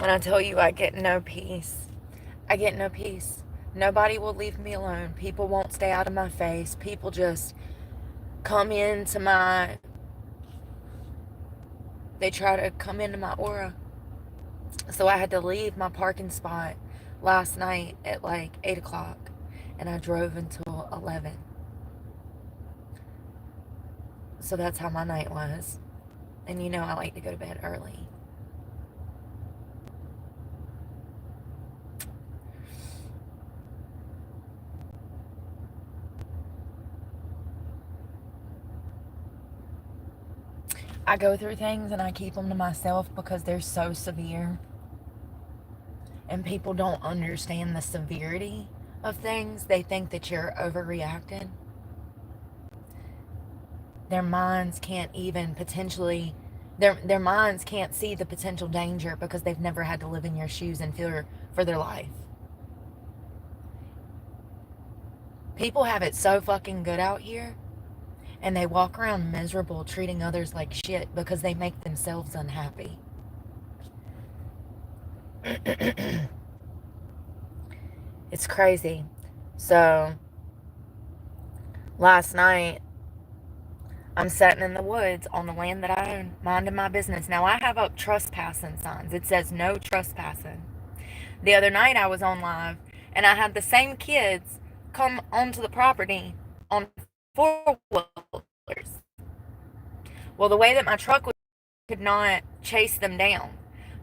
When I tell you I get no peace, I get no peace. Nobody will leave me alone. People won't stay out of my face. People just come into my, they try to come into my aura. So I had to leave my parking spot last night at like 8 o'clock. And I drove until 11. So that's how my night was. And you know I like to go to bed early. I go through things and I keep them to myself because they're so severe. And people don't understand the severity of things. They think that you're overreacting. Their minds can't even potentially, their minds can't see the potential danger because they've never had to live in your shoes and fear for their life. People have it so fucking good out here, and they walk around miserable, treating others like shit because they make themselves unhappy. It's crazy. So, last night, I'm sitting in the woods on the land that I own, minding my business. Now, I have up trespassing signs. It says no trespassing. The other night, I was on live, and I had the same kids come onto the property on four-wheelers. Well, the way that my truck was, could not chase them down.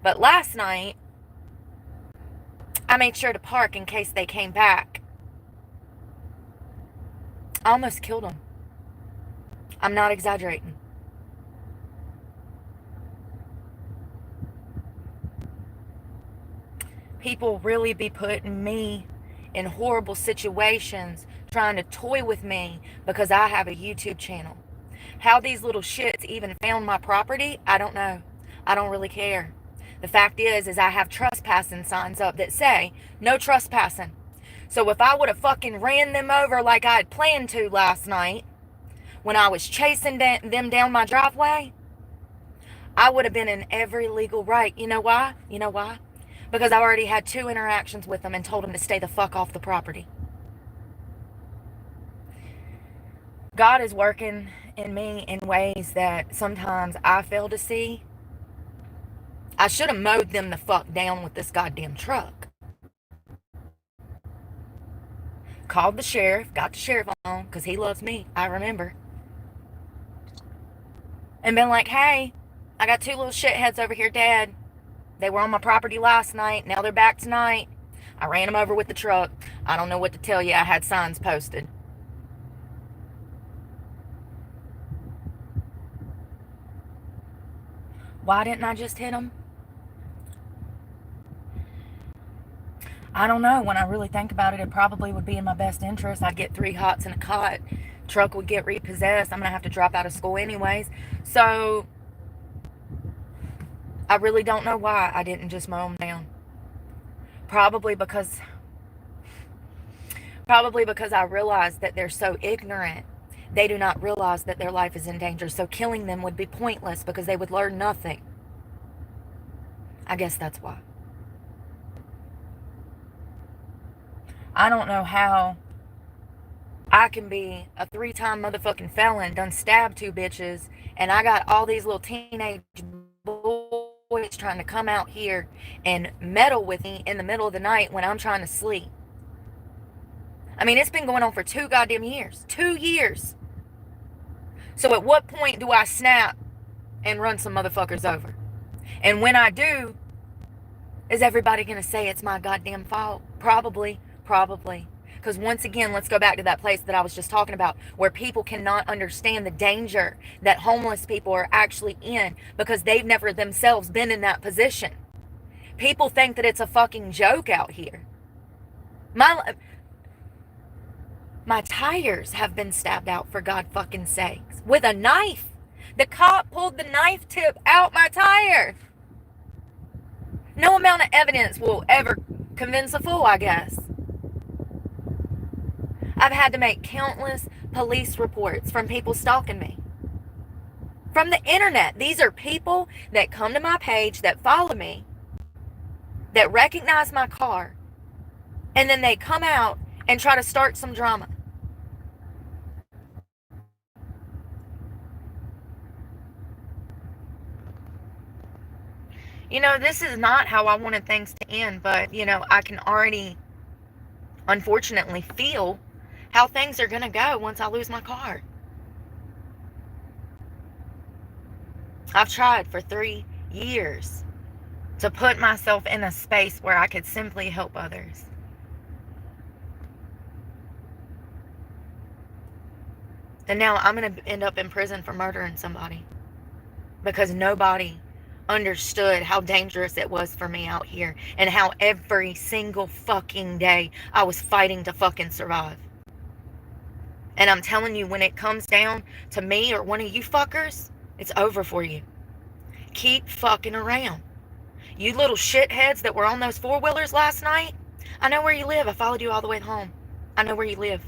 But last night, I made sure to park in case they came back. I almost killed them. I'm not exaggerating. People really be putting me in horrible situations, trying to toy with me because I have a YouTube channel. How these little shits even found my property, I don't know. I don't really care. The fact is I have trespassing signs up that say no trespassing. So if I would have fucking ran them over like I had planned to last night, when I was chasing them down my driveway, I would have been in every legal right. You know why? You know why? Because I already had 2 interactions with them and told them to stay the fuck off the property. God is working in me in ways that sometimes I fail to see. I should have mowed them the fuck down with this goddamn truck. Called the sheriff, got the sheriff on, because he loves me, I remember. And been like, hey, I got 2 little shitheads over here dead. They were on my property last night, now they're back tonight. I ran them over with the truck. I don't know what to tell you, I had signs posted. Why didn't I just hit them? I don't know. When I really think about it, it probably would be in my best interest. I'd get 3 hots in a cot. Truck would get repossessed. I'm going to have to drop out of school anyways. So, I really don't know why I didn't just mow them down. Probably because I realized that they're so ignorant. They do not realize that their life is in danger. So killing them would be pointless because they would learn nothing. I guess that's why. I don't know how I can be a 3-time motherfucking felon, done stabbed 2 bitches, and I got all these little teenage boys trying to come out here and meddle with me in the middle of the night when I'm trying to sleep. I mean, it's been going on for 2 goddamn years. 2 years. So at what point do I snap and run some motherfuckers over? And when I do, is everybody going to say it's my goddamn fault? Probably. Because once again, let's go back to that place that I was just talking about, where people cannot understand the danger that homeless people are actually in because they've never themselves been in that position. People think that it's a fucking joke out here. My tires have been stabbed out, for God fucking sakes, with a knife. The cop pulled the knife tip out my tire. No amount of evidence will ever convince a fool, I guess. I've had to make countless police reports from people stalking me. From the internet. These are people that come to my page, that follow me, that recognize my car, and then they come out and try to start some drama. This is not how I wanted things to end, but, I can already, unfortunately, feel how things are going to go once I lose my car. I've tried for 3 years to put myself in a space where I could simply help others. And now I'm going to end up in prison for murdering somebody because nobody understood how dangerous it was for me out here and how every single fucking day I was fighting to fucking survive. And I'm telling you, when it comes down to me or one of you fuckers, it's over for you. Keep fucking around. You little shitheads that were on those four-wheelers last night, I know where you live. I followed you all the way home. I know where you live.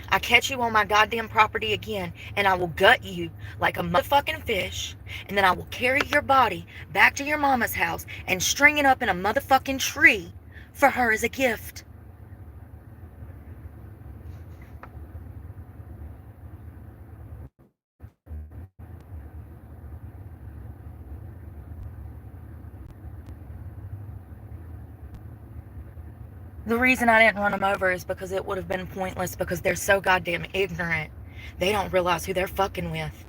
I catch you on my goddamn property again, and I will gut you like a motherfucking fish, and then I will carry your body back to your mama's house and string it up in a motherfucking tree for her as a gift. The reason I didn't run them over is because it would have been pointless, because they're so goddamn ignorant. They don't realize who they're fucking with.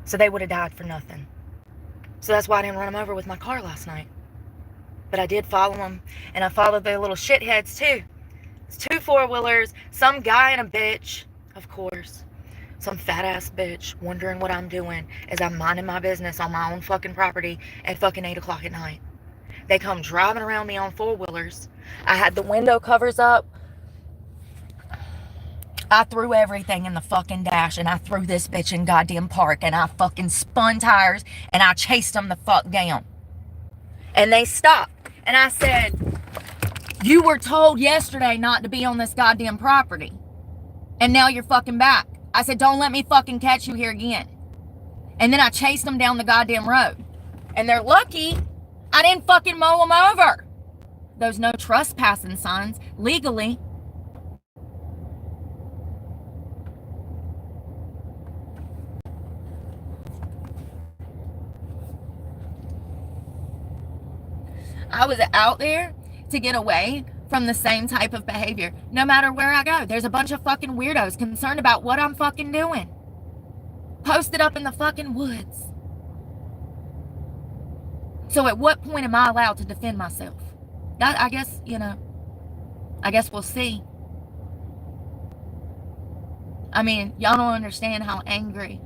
So they would have died for nothing. So that's why I didn't run them over with my car last night. But I did follow them, and I followed their little shitheads too. It's 2 4-wheelers, some guy and a bitch, of course. Some fat ass bitch wondering what I'm doing as I'm minding my business on my own fucking property at fucking 8 o'clock at night. They come driving around me on 4-wheelers. I had the window covers up. I threw everything in the fucking dash, and I threw this bitch in goddamn park, and I fucking spun tires, and I chased them the fuck down. And they stopped. And I said, you were told yesterday not to be on this goddamn property. And now you're fucking back. I said, don't let me fucking catch you here again. And then I chased them down the goddamn road. And they're lucky I didn't fucking mow them over. Those no trespassing signs, legally. I was out there to get away from the same type of behavior. No matter where I go, there's a bunch of fucking weirdos concerned about what I'm fucking doing. Posted up in the fucking woods. So at what point am I allowed to defend myself? I guess, I guess we'll see. I mean, y'all don't understand how angry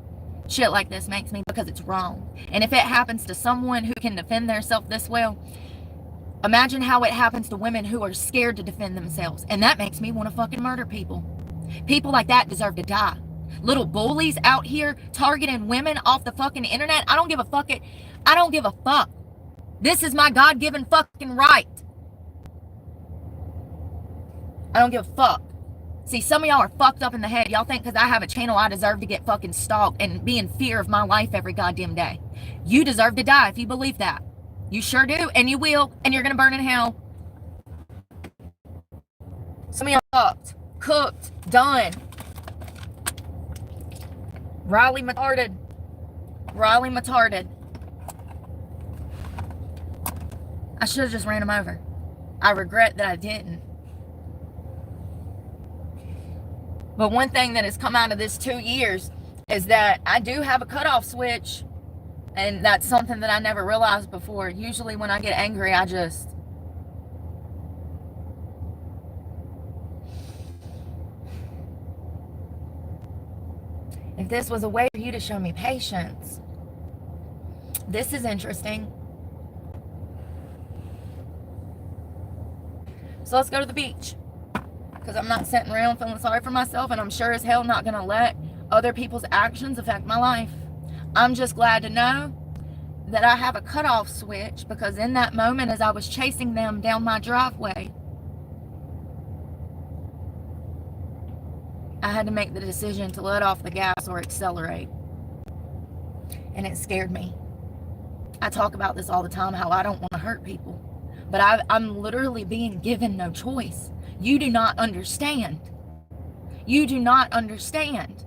shit like this makes me, because it's wrong. And if it happens to someone who can defend themselves this well, imagine how it happens to women who are scared to defend themselves. And that makes me want to fucking murder people. People like that deserve to die. Little bullies out here targeting women off the fucking internet. I don't give a fuck. I don't give a fuck. This is my God-given fucking right. I don't give a fuck. See, some of y'all are fucked up in the head. Y'all think because I have a channel, I deserve to get fucking stalked and be in fear of my life every goddamn day. You deserve to die if you believe that. You sure do, and you will, and you're gonna burn in hell. Some of y'all fucked, cooked, done. Riley retarded. Riley retarded. I should have just ran him over. I regret that I didn't. But one thing that has come out of this 2 years is that I do have a cutoff switch. And that's something that I never realized before. Usually when I get angry, I just... If this was a way for you to show me patience, this is interesting. So let's go to the beach. Because I'm not sitting around feeling sorry for myself, and I'm sure as hell not going to let other people's actions affect my life. I'm just glad to know that I have a cutoff switch, because in that moment as I was chasing them down my driveway, I had to make the decision to let off the gas or accelerate. And it scared me. I talk about this all the time, how I don't want to hurt people. But I'm literally being given no choice. You do not understand. You do not understand.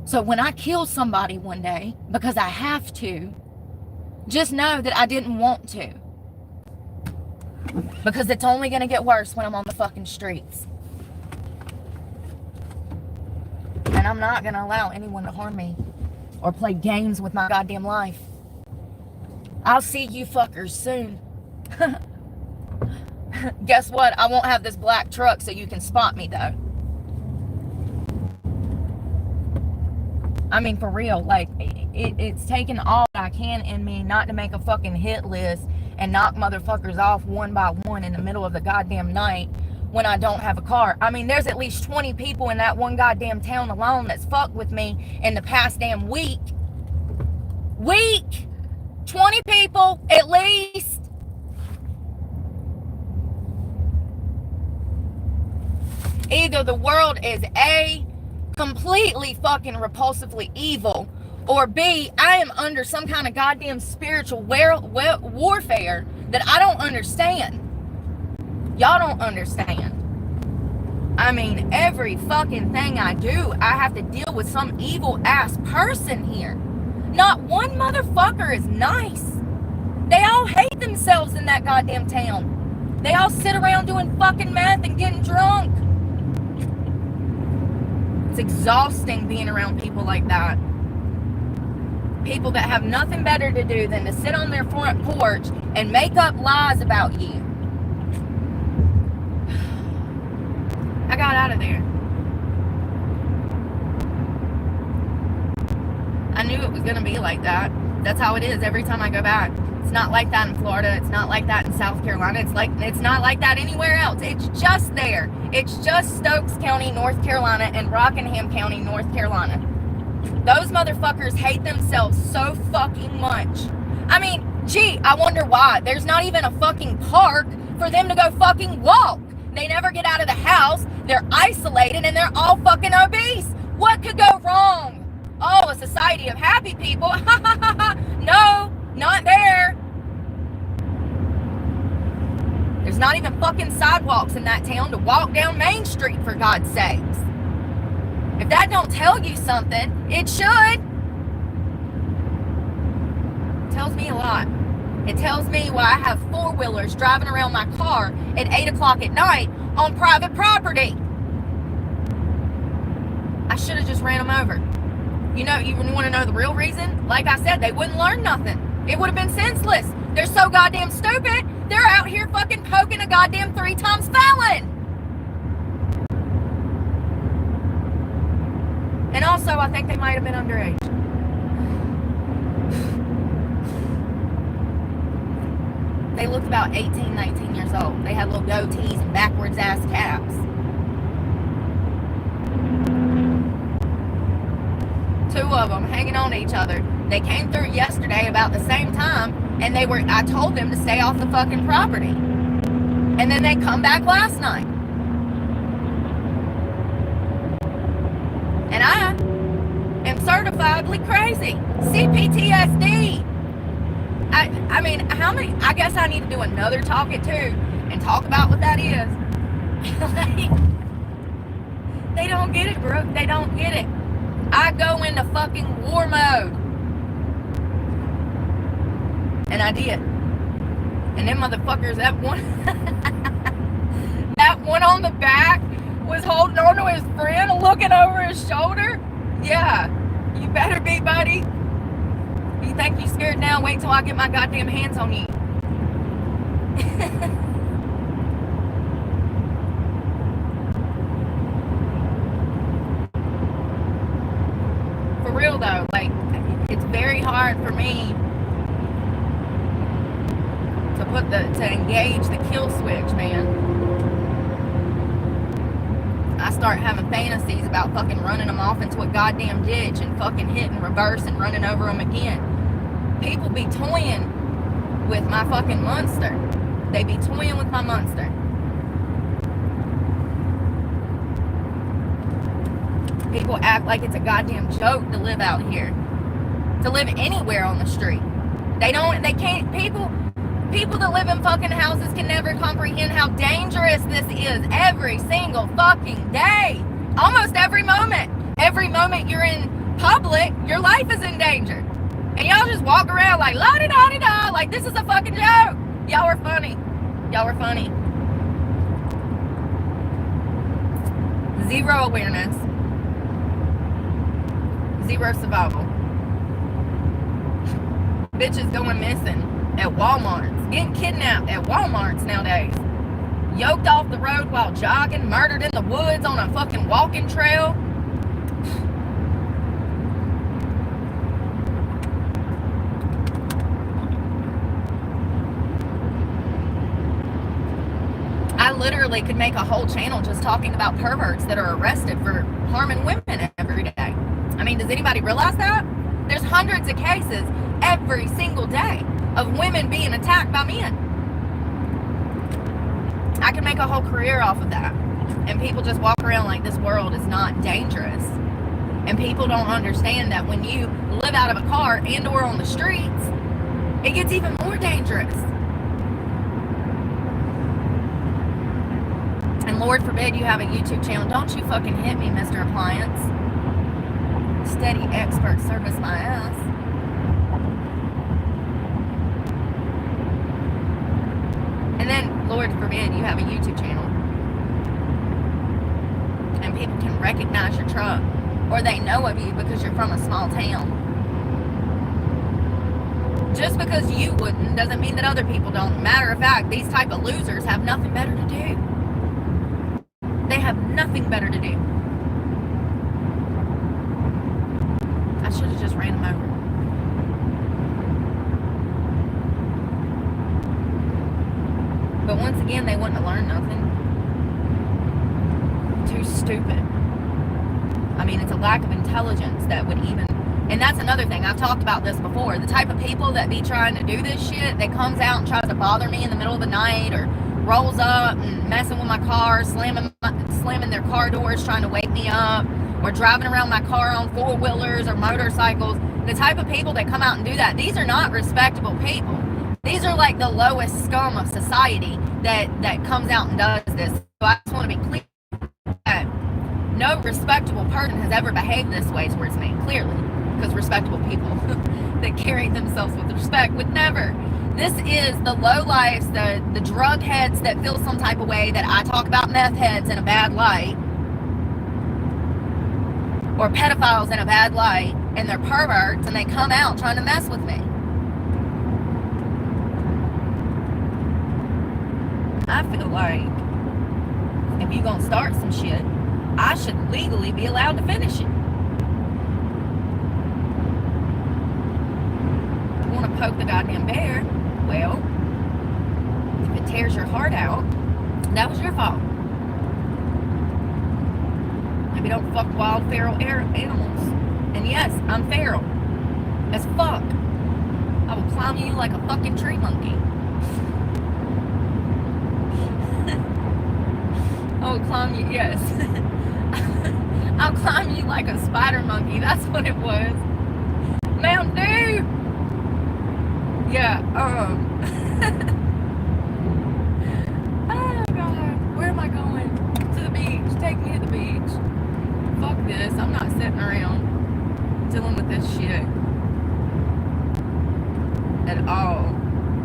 So when I kill somebody one day, because I have to, just know that I didn't want to. Because it's only going to get worse when I'm on the fucking streets. And I'm not going to allow anyone to harm me or play games with my goddamn life. I'll see you fuckers soon. Guess what? I won't have this black truck so you can spot me though. I mean, for real, like, it's taken all I can in me not to make a fucking hit list and knock motherfuckers off one by one in the middle of the goddamn night when I don't have a car. I mean, there's at least 20 people in that one goddamn town alone that's fucked with me in the past damn week. 20 people, at least. Either the world is A, completely fucking repulsively evil, or B, I am under some kind of goddamn spiritual warfare that I don't understand. Y'all don't understand. I mean, every fucking thing I do, I have to deal with some evil ass person here. Not one motherfucker is nice. They all hate themselves in that goddamn town. They all sit around doing fucking meth and getting drunk. It's exhausting being around people like that. People that have nothing better to do than to sit on their front porch and make up lies about you. I got out of there. I knew it was going to be like that. That's how it is every time I go back. It's not like that in Florida. It's not like that in South Carolina. It's not like that anywhere else. It's just there. It's just Stokes County, North Carolina, and Rockingham County, North Carolina. Those motherfuckers hate themselves so fucking much. I mean, gee, I wonder why. There's not even a fucking park for them to go fucking walk. They never get out of the house. They're isolated and they're all fucking obese. What could go wrong? Oh, a society of happy people. No, not there. There's not even fucking sidewalks in that town to walk down Main Street, for God's sakes. If that don't tell you something, it should. It tells me a lot. It tells me why I have four-wheelers driving around my car at 8 o'clock at night on private property. I should have just ran them over. You know, you want to know the real reason? Like I said, they wouldn't learn nothing. It would have been senseless. They're so goddamn stupid, they're out here fucking poking a goddamn 3 times felon. And also, I think they might have been underage. They looked about 18, 19 years old. They had little goatees and backwards ass caps. Two of them hanging on to each other. They came through yesterday about the same time, and I told them to stay off the fucking property. And then they come back last night. And I am certifiably crazy. CPTSD. I mean, how many? I guess I need to do another talking too and talk about what that is. They don't get it, Brooke. They don't get it. I go into fucking war mode. And I did. And them motherfuckers, that one that one on the back was holding on to his friend and looking over his shoulder. Yeah, you better be, buddy. You think you scared now? Wait till I get my goddamn hands on you. For real though, like, it's very hard for me to engage the kill switch, man. I start having fantasies about fucking running them off into a goddamn ditch and fucking hitting reverse and running over them again. People be toying with my fucking monster. They be toying with my monster. People act like it's a goddamn joke to live out here. to live anywhere on the street. They can't, people that live in fucking houses can never comprehend how dangerous this is every single fucking day. Almost every moment. Every moment you're in public, your life is in danger. And y'all just walk around like la-di-da-di-da, like this is a fucking joke. Y'all are funny. Y'all are funny. Zero awareness. Zero survival. Bitches going missing at Walmarts. Getting kidnapped at Walmarts nowadays. Yoked off the road while jogging. Murdered in the woods on a fucking walking trail. I literally could make a whole channel just talking about perverts that are arrested for harming women every day. I mean, does anybody realize that? There's hundreds of cases every single day of women being attacked by men. I can make a whole career off of that. And people just walk around like this world is not dangerous. And people don't understand that when you live out of a car and or on the streets, it gets even more dangerous. And Lord forbid you have a YouTube channel. Don't you fucking hit me, Mr. Appliance. Steady expert service my ass. And then, Lord forbid, you have a YouTube channel. And people can recognize your truck. Or they know of you because you're from a small town. Just because you wouldn't doesn't mean that other people don't. Matter of fact, these type of losers have nothing better to do. They have nothing better to do. I should have just ran them over. But once again, they wouldn't have learned nothing. Too stupid. I mean, it's a lack of intelligence that would even... And that's another thing. I've talked about this before. The type of people that be trying to do this shit, that comes out and tries to bother me in the middle of the night, or rolls up and messing with my car, slamming their car doors, trying to wake me up, or driving around my car on four-wheelers or motorcycles. The type of people that come out and do that, these are not respectable people. These are like the lowest scum of society that comes out and does this. So I just want to be clear that no respectable person has ever behaved this way towards me, clearly. Because respectable people that carry themselves with respect would never. This is the lowlifes, the drug heads that feel some type of way, that I talk about meth heads in a bad light, or pedophiles in a bad light, and they're perverts, and they come out trying to mess with me. I feel like if you're gonna start some shit, I should legally be allowed to finish it. You want to poke the goddamn bear? Well, if it tears your heart out, that was your fault. Maybe don't fuck wild feral animals. And yes, I'm feral as fuck. I will climb you like a fucking tree monkey. I will climb you, yes. I'll climb you like a spider monkey. That's what it was. Mountain Dew! Yeah, oh God, where am I going? To the beach. Take me to the beach. Fuck this. I'm not sitting around dealing with this shit at all.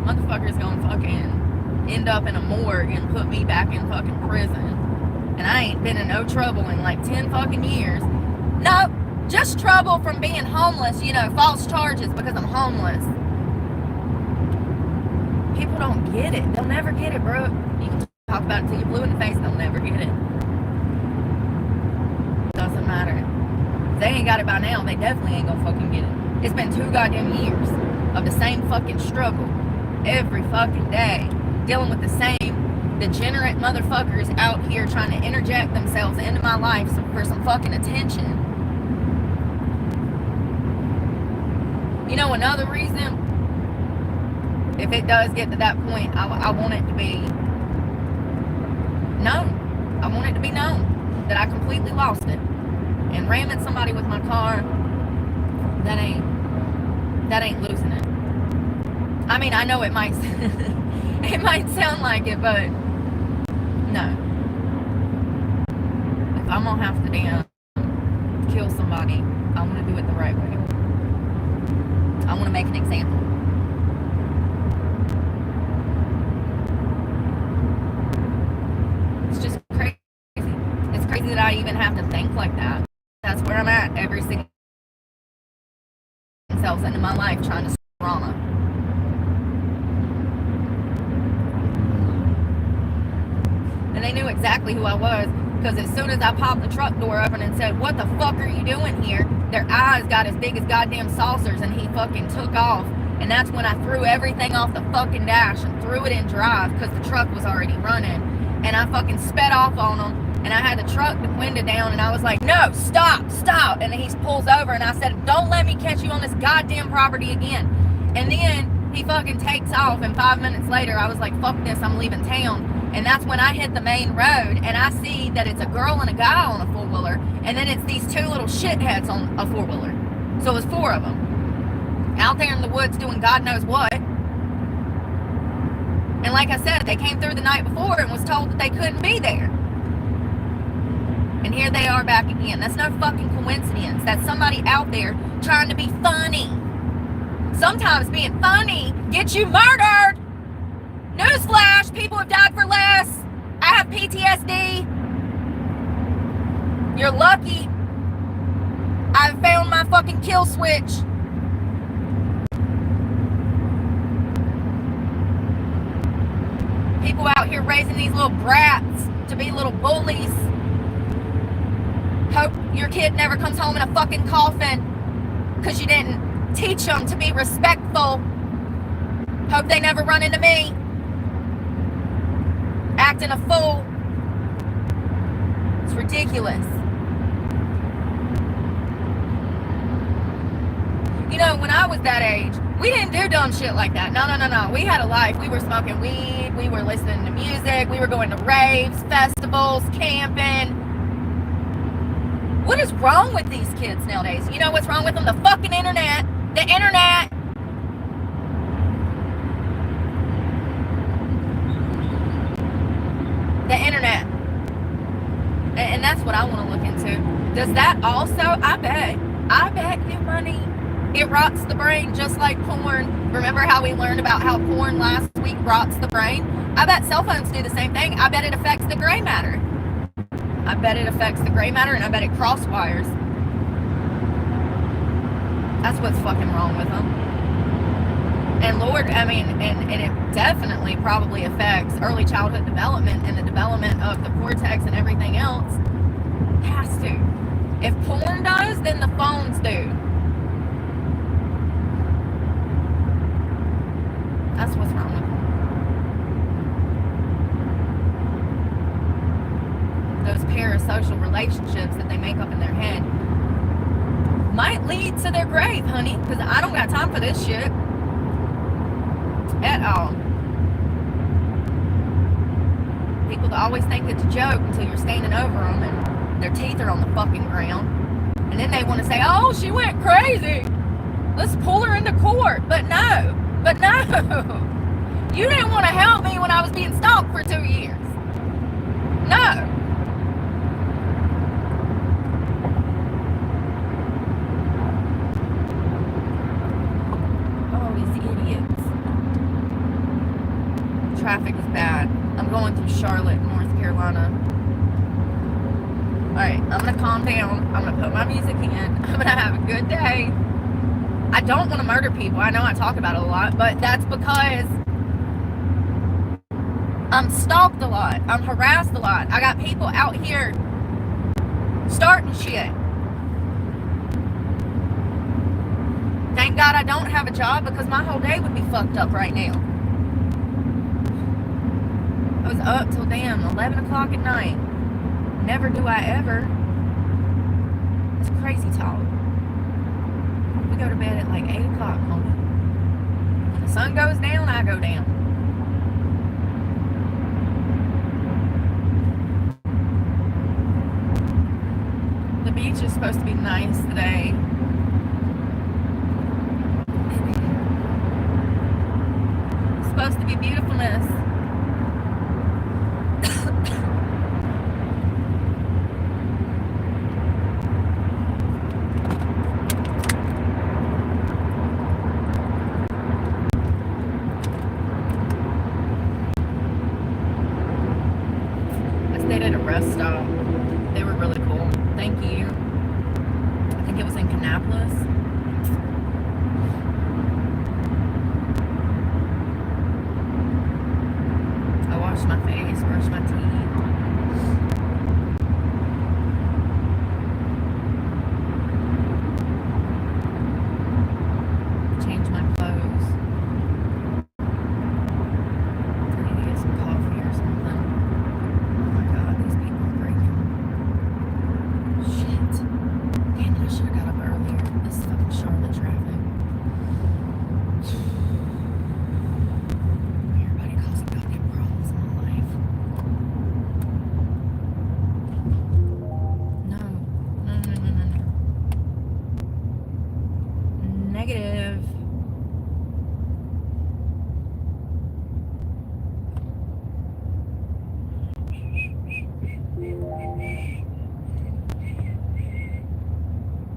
Motherfuckers gonna fucking end up in a morgue and put me back in fucking prison. And I ain't been in no trouble in like 10 fucking years. Nope, just trouble from being homeless, you know, false charges because I'm homeless. People don't get it. They'll never get it, bro. You can talk about it till you're blue in the face, they'll never get it. Doesn't matter. If they ain't got it by now, they definitely ain't gonna fucking get it. It's been 2 goddamn years of the same fucking struggle every fucking day, dealing with the same degenerate motherfuckers out here trying to interject themselves into my life for some fucking attention. You know, another reason, if it does get to that point, I want it to be known. I want it to be known that I completely lost it. And ramming somebody with my car, that ain't That ain't losing it. I mean, I know it might it might sound like it, but no. If I'm gonna have to damn kill somebody, I'm gonna do it the right way. I want to make an example. It's just crazy. It's crazy that I even have to think like that. That's where I'm at every single themselves into my life trying to trauma. And they knew exactly who I was, because as soon as I popped the truck door open and said, "What the fuck are you doing here?" their eyes got as big as goddamn saucers, and he fucking took off. And that's when I threw everything off the fucking dash and threw it in drive, because the truck was already running. And I fucking sped off on him, and I had the truck window down, and I was like, "No, stop, stop." And then he pulls over, and I said, "Don't let me catch you on this goddamn property again." And then he fucking takes off, and 5 minutes later, I was like, "Fuck this, I'm leaving town." And that's when I hit the main road, and I see that it's a girl and a guy on a four-wheeler, and then it's these two little shitheads on a four-wheeler. So it was 4 of them out there in the woods doing God knows what. And like I said, they came through the night before and was told that they couldn't be there. And here they are back again. That's no fucking coincidence. That's somebody out there trying to be funny. Sometimes being funny gets you murdered. Newsflash, people have died for less. I have PTSD. You're lucky. I've found my fucking kill switch. People out here raising these little brats to be little bullies. Hope your kid never comes home in a fucking coffin because you didn't teach them to be respectful. Hope they never run into me acting a fool. It's ridiculous. You know, when I was that age, we didn't do dumb shit like that. No. We had a life. We were smoking weed. We were listening to music. We were going to raves, festivals, camping. What is wrong with these kids nowadays? You know what's wrong with them? The fucking internet. The internet. The internet. And that's what I want to look into. Does that also, I bet you money, it rots the brain just like porn. Remember how we learned about how porn last week rots the brain? I bet cell phones do the same thing. I bet it affects the gray matter. I bet it affects the gray matter, and I bet it crosswires. That's what's fucking wrong with them. And Lord, I mean, and it definitely probably affects early childhood development and the development of the cortex and everything else. It has to. If porn does, then the phones do. That's what's wrong with them. Those parasocial relationships that they make up in their head might lead to their grave, honey, because I don't got time for this shit. At all. People that always think it's a joke until you're standing over them and their teeth are on the fucking ground. And then they want to say, "Oh, she went crazy. Let's pull her into court." But no. You didn't want to help me when I was being stalked for 2 years. No. Oh, these idiots. Traffic is bad. I'm going through Charlotte, North Carolina. Alright, I'm going to calm down. I'm going to put my music in. I'm going to have a good day. I don't want to murder people. I know I talk about it a lot, but that's because I'm stalked a lot. I'm harassed a lot. I got people out here starting shit. Thank God I don't have a job, because my whole day would be fucked up right now. I was up till damn 11 o'clock at night. Never do I ever. It's crazy talk. We go to bed at like 8 o'clock, homie. When the sun goes down, I go down. The beach is supposed to be nice today. It supposed to be beautifulness. I stayed at a rest stop. They were really cool. Thank you. I think it was in Kannapolis. I washed my face, brushed my teeth. Changed my clothes. I need to get some coffee or something. Oh my god, these people are breaking. Shit. Damn it, I should have got up earlier. This is fucking Charlotte traffic. Everybody causing goddamn problems in my life. No. Negative.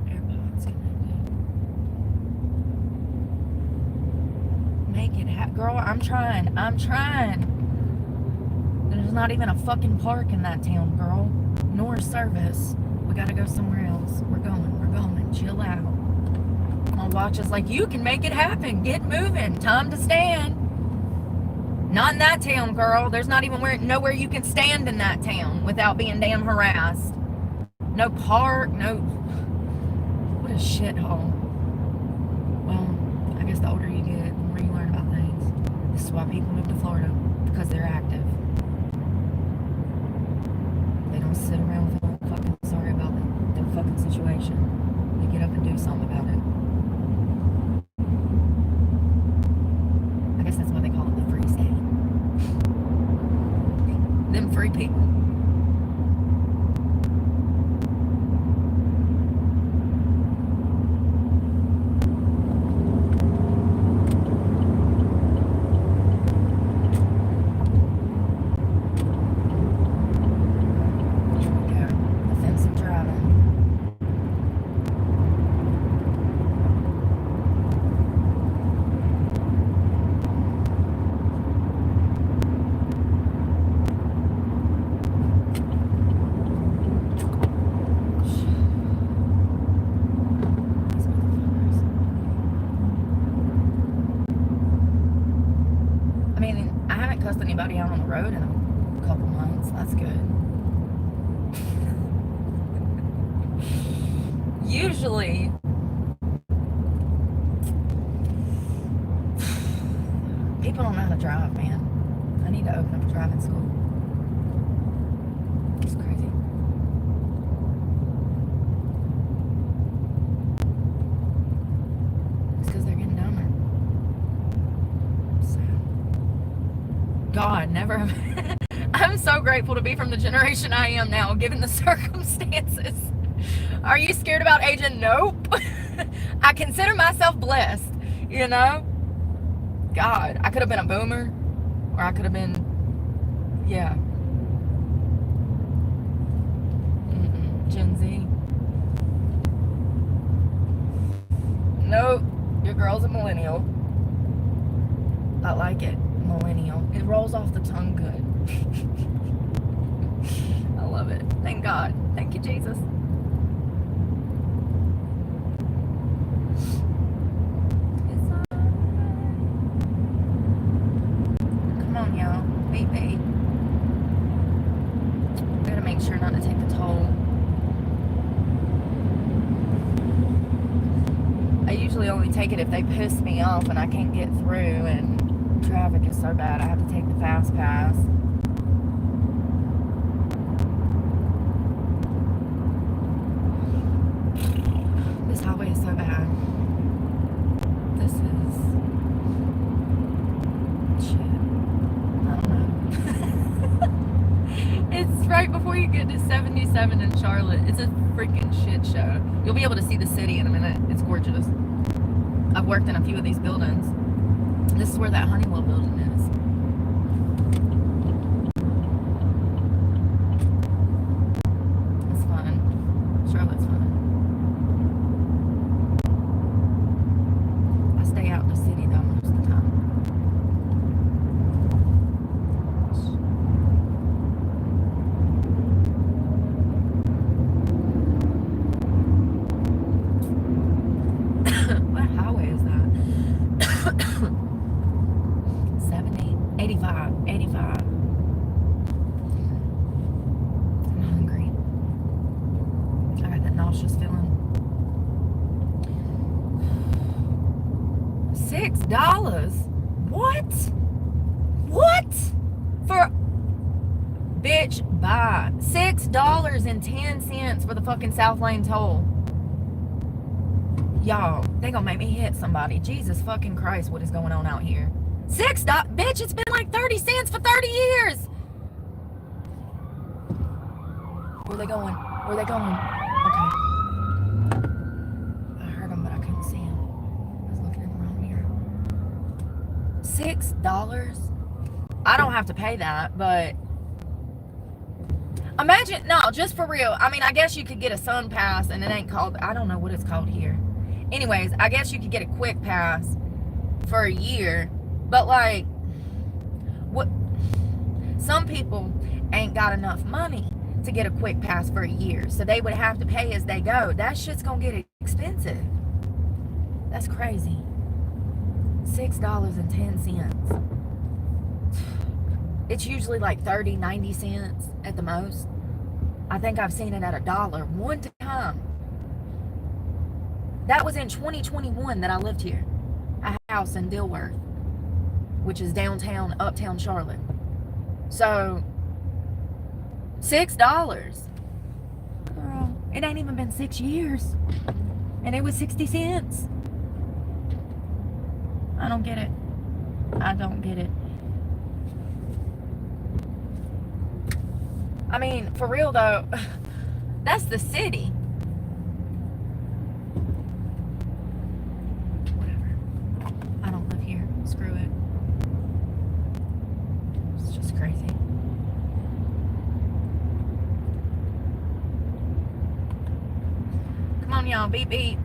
AirPods connected. Make it happen. Girl, I'm trying. There's not even a fucking park in that town, girl. Nor service. We gotta go somewhere else. We're going. Chill out. My watch is like, you can make it happen. Get moving. Time to stand. Not in that town, girl. There's not even nowhere you can stand in that town without being damn harassed. No park, no... What a shithole. Well, I guess the older you get, the more you learn about things. This is why people move to Florida, because they're active. They don't sit around feeling fucking sorry about their fucking situation. They get up and do something about it. I guess that's why they call it the free state. Them free people. Offensive driving. I mean, I haven't cussed anybody out on the road in a couple months. That's good. Usually, people don't know how to drive, man. I need to open up a driving school. It's crazy. It's because they're getting dumber. Sad. God, never. I'm so grateful to be from the generation I am now, given the circumstances. Are you scared about aging? Nope. I consider myself blessed, you know? God, I could have been a boomer, or I could have been, yeah. Gen Z. Nope, your girl's a millennial. I like it, millennial. It rolls off the tongue good. I love it. Thank God. Thank you, Jesus. Come on, y'all. Beep, beep. Gotta make sure not to take the toll. I usually only take it if they piss me off and I can't get through and traffic is so bad I have to take the fast pass. This highway is so bad. This is shit. I don't know. It's right before you get to 77 in Charlotte. It's a freaking shit show. You'll be able to see the city in a minute. It's gorgeous. I've worked in a few of these buildings. This is where that Honeywell building is. It's fun. Charlotte's fun. I stay out in the city though most of the time. What highway is that? 70, 85, 85. I'm hungry. I got that nauseous feeling. $6? What? What? For bitch, bye. $6.10 for the fucking South Lane toll. Y'all, they gonna make me hit somebody. Jesus fucking Christ, what is going on out here? $6, bitch, it's been like 30 cents for 30 years. Where are they going? Where are they going? Okay. I heard them, but I couldn't see them. I was looking in the wrong mirror. $6? I don't have to pay that, but imagine, no, just for real. I mean, I guess you could get a sun pass, and it ain't called, I don't know what it's called here. Anyways, I guess you could get a quick pass for a year, but like, what? Some people ain't got enough money to get a quick pass for a year, so they would have to pay as they go. That shit's gonna get expensive. That's crazy. $6.10. It's usually like 30, 90 cents at the most. I think I've seen it at $1 one time. That was in 2021 that I lived here. A house in Dilworth, which is downtown, uptown Charlotte. So, $6. Girl, it ain't even been 6 years. And it was 60 cents. I don't get it. I don't get it. I mean, for real though, that's the city. Whatever. I don't live here. Screw it. It's just crazy. Come on, y'all. Beep, beep.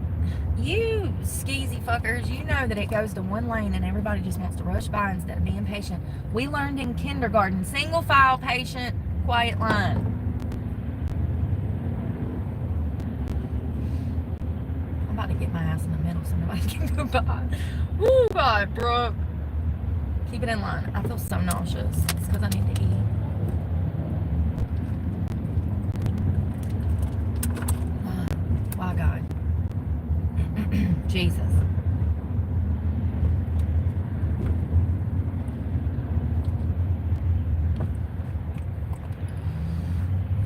You skeezy fuckers, you know that it goes to one lane and everybody just wants to rush by instead of being patient. We learned in kindergarten, single file, patient, quiet line. I'm about to get my ass in the middle so nobody can go by. Oh God, bro. Keep it in line. I feel so nauseous. It's because I need to eat. Why God? Jesus.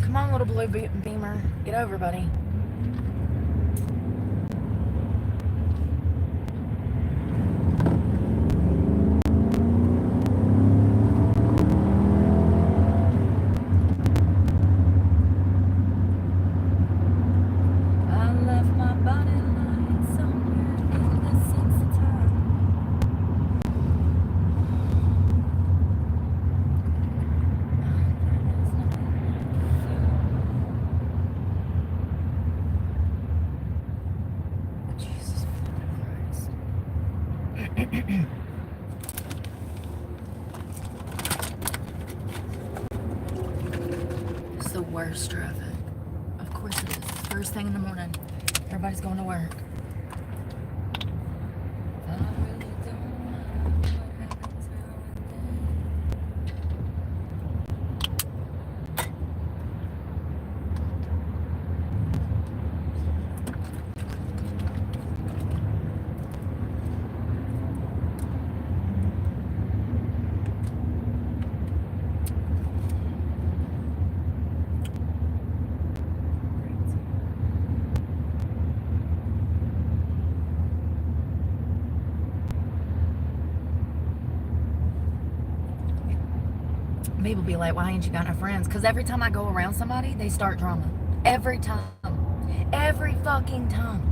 Come on, little blue beamer. Get over, buddy. It's the worst traffic. Of course it is. First thing in the morning. Everybody's going to work. People be like, why ain't you got no friends? Because every time I go around somebody, they start drama. Every time. Every fucking time.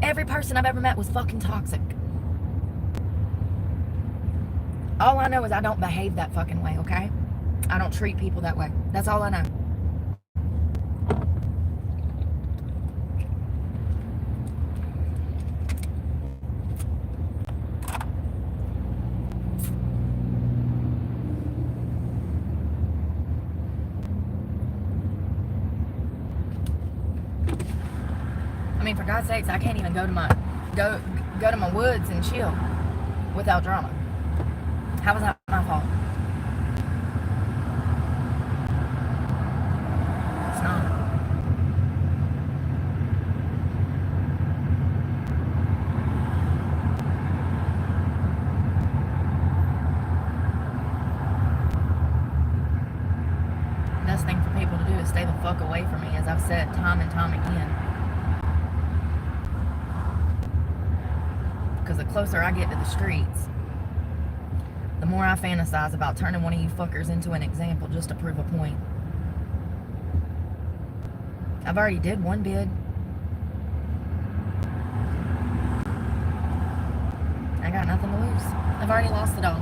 Every person I've ever met was fucking toxic. All I know is I don't behave that fucking way, okay? I don't treat people that way. That's all I know. I mean, for God's sakes, I can't even go to my woods and chill without drama. How was that my fault? It's not. Best thing for people to do is stay the fuck away from me, as I've said time and time again. Because the closer I get to the streets, the more I fantasize about turning one of you fuckers into an example just to prove a point. I've already did one bid. I got nothing to lose. I've already lost it all.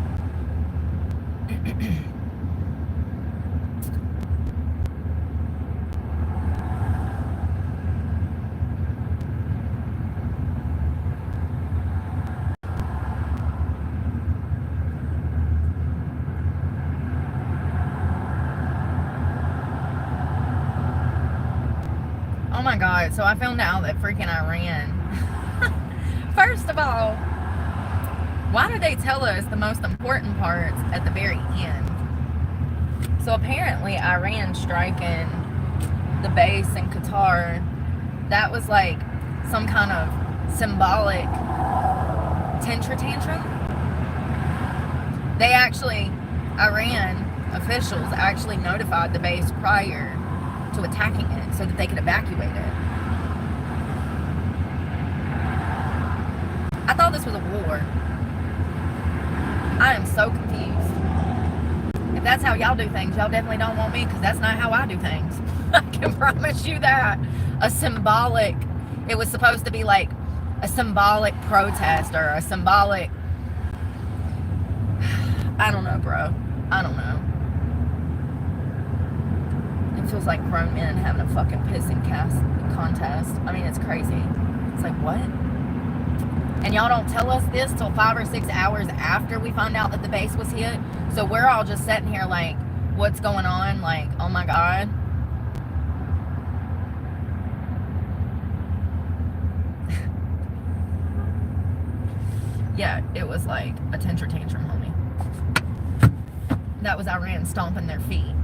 Oh my God, so I found out that freaking Iran. First of all, why did they tell us the most important parts at the very end? So apparently Iran striking the base in Qatar, that was like some kind of symbolic tantrum. They actually, Iran officials actually notified the base prior to attacking it so that they could evacuate it. I thought this was a war. I am so confused. If that's how y'all do things, y'all definitely don't want me, because that's not how I do things. I can promise you that. It was supposed to be like a symbolic protest or a symbolic, I don't know, bro. I don't know. It feels like grown men having a fucking pissing contest. I mean, it's crazy. It's like, what? And y'all don't tell us this till 5 or 6 hours after we find out that the base was hit. So we're all just sitting here like, what's going on? Like, oh my God. Yeah, it was like a tantrum, homie. That was Iran stomping their feet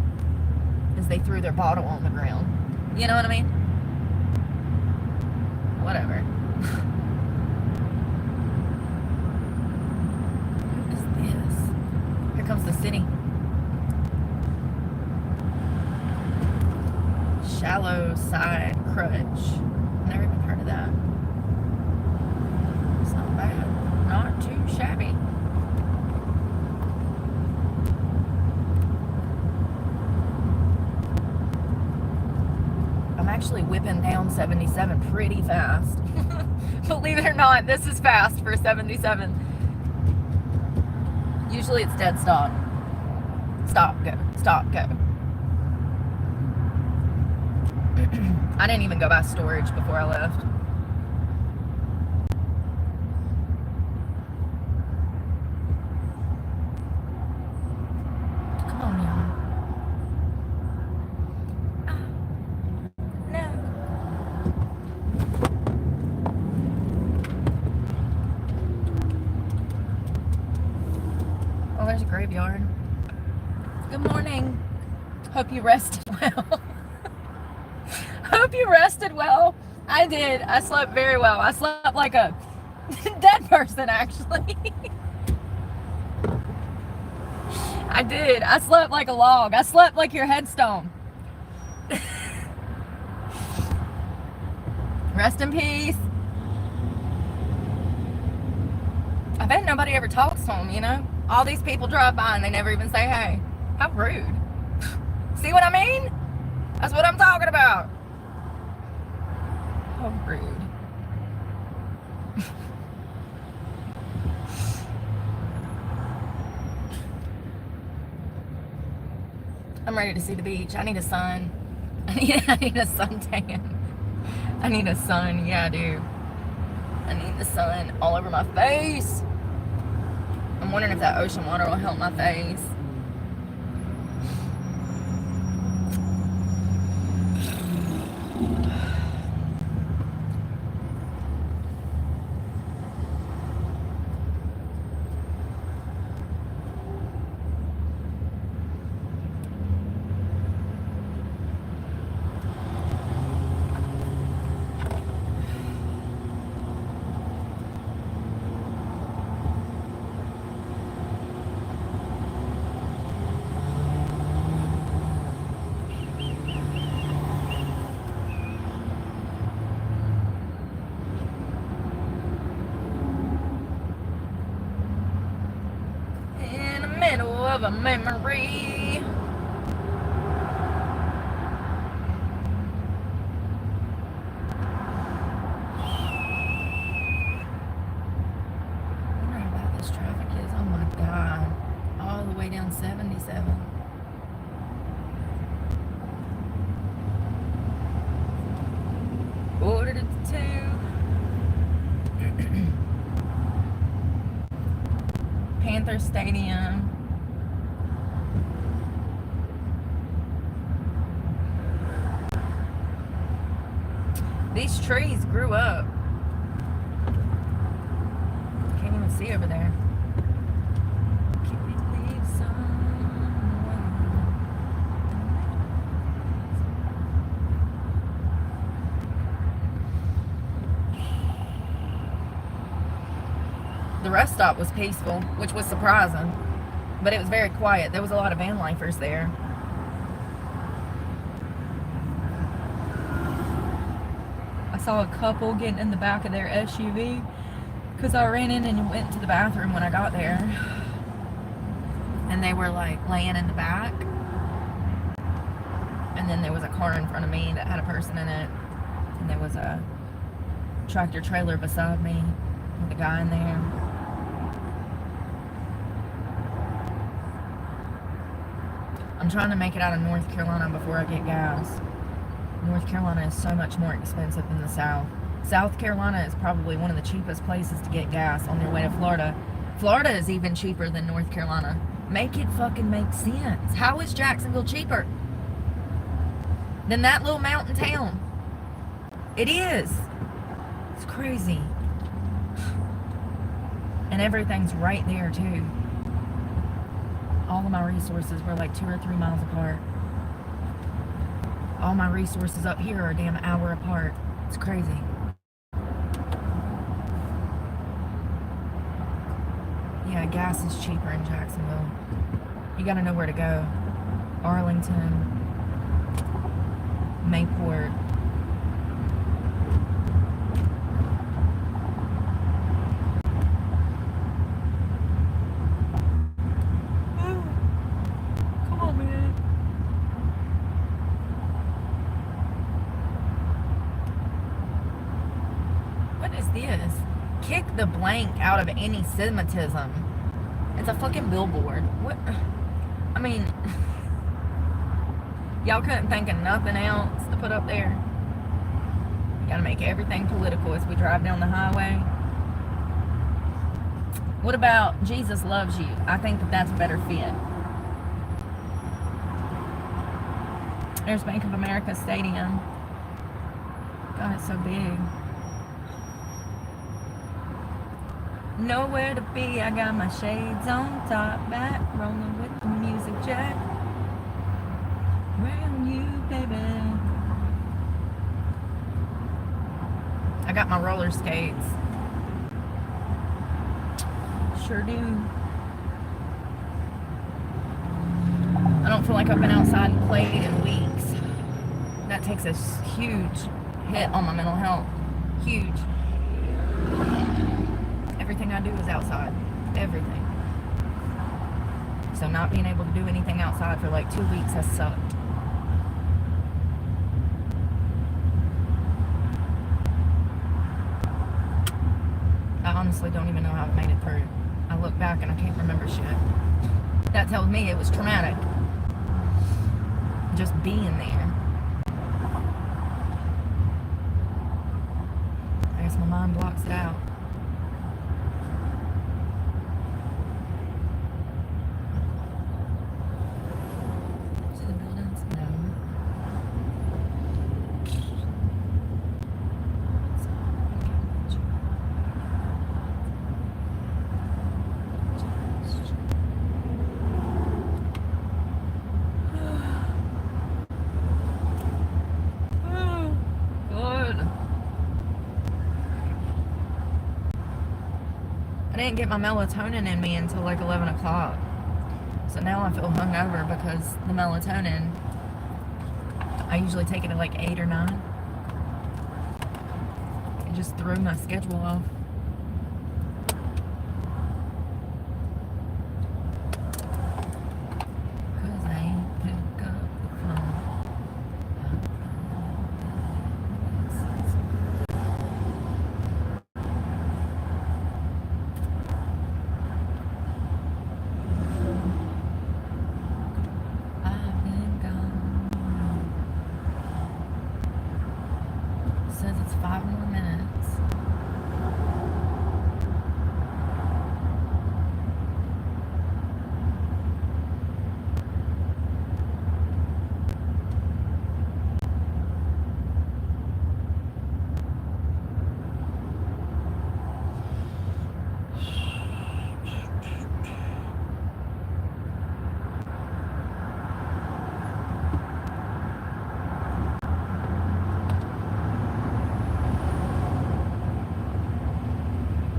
as they threw their bottle on the ground. You know what I mean? Whatever. What is this? Here comes the city. Shallow Side Crutch. Never even heard of that. It's not bad. Not too shabby. I'm actually whipping down 77 pretty fast. Believe it or not, this is fast for 77. Usually it's dead stop. Stop, go. Stop, go. I didn't even go by storage before I left. Come on, y'all. No. Oh, there's a graveyard. Good morning. Hope you rested well. Hope you rested well. I did. I slept very well. I slept like a dead person, actually. I did. I slept like a log. I slept like your headstone. Rest in peace. I bet nobody ever talks to him, you know? All these people drive by and they never even say hey. How rude. See what I mean? That's what I'm talking about. How rude. ready to see the beach. I need a sun. I need a suntan. I need a sun. Yeah, I do. I need the sun all over my face. I'm wondering if that ocean water will help my face. In the middle of a memory. Way down 77. Quarter to 2. Panther Stadium. These trees grew up. Can't even see over there. The rest stop was peaceful, which was surprising, but it was very quiet. There was a lot of van lifers there. I saw a couple getting in the back of their SUV because I ran in and went to the bathroom when I got there, and they were like laying in the back, and then there was a car in front of me that had a person in it, and there was a tractor trailer beside me with a guy in there. I'm trying to make it out of North Carolina before I get gas. North Carolina is so much more expensive than the South. South Carolina is probably one of the cheapest places to get gas on your way to Florida. Florida is even cheaper than North Carolina. Make it fucking make sense. How is Jacksonville cheaper than that little mountain town? It is. It's crazy. And everything's right there too. All of my resources were like 2 or 3 miles apart. All my resources up here are a damn hour apart. It's crazy. Yeah, gas is cheaper in Jacksonville. You gotta know where to go. Arlington, Mayport. This? Kick the blank out of anti-Semitism. It's a fucking billboard. What? I mean, y'all couldn't think of nothing else to put up there. You gotta make everything political as we drive down the highway. What about Jesus loves you? I think that that's a better fit. There's Bank of America Stadium. God, it's so big. Nowhere to be, I got my shades on, top back, rolling with the music jack. Around you, baby. I got my roller skates. Sure do. I don't feel like I've been outside and played in weeks. That takes a huge hit on my mental health. Huge. Everything I do is outside. Everything. So not being able to do anything outside for like 2 weeks has sucked. I honestly don't even know how I've made it through. I look back and I can't remember shit. That tells me it was traumatic. just being there. I guess my mind blocks it out. See the buildings? No. I didn't get my melatonin in me until like 11 o'clock. So now I feel hungover because the melatonin, I usually take it at like 8 or 9. It just threw my schedule off. Because I ain't pick up the phone. I've been gone. It says it's 5 more minutes.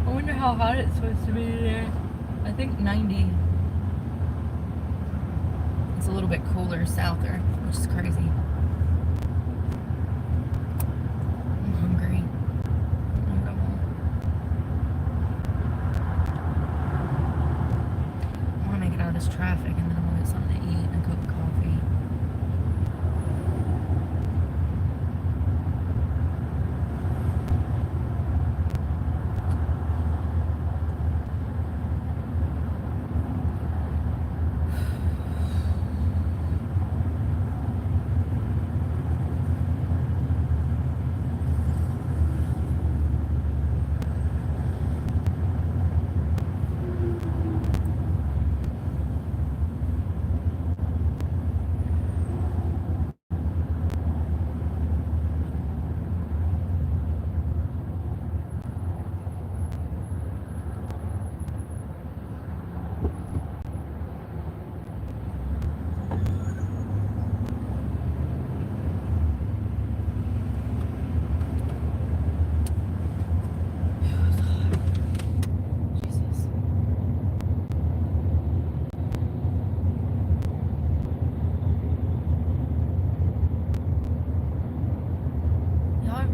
I wonder how hot it's supposed to be today. I think 90. It's a little bit cooler souther, which is crazy. I'm hungry. I want to make it out of this traffic and then I'm going to get something to eat and a cup of coffee.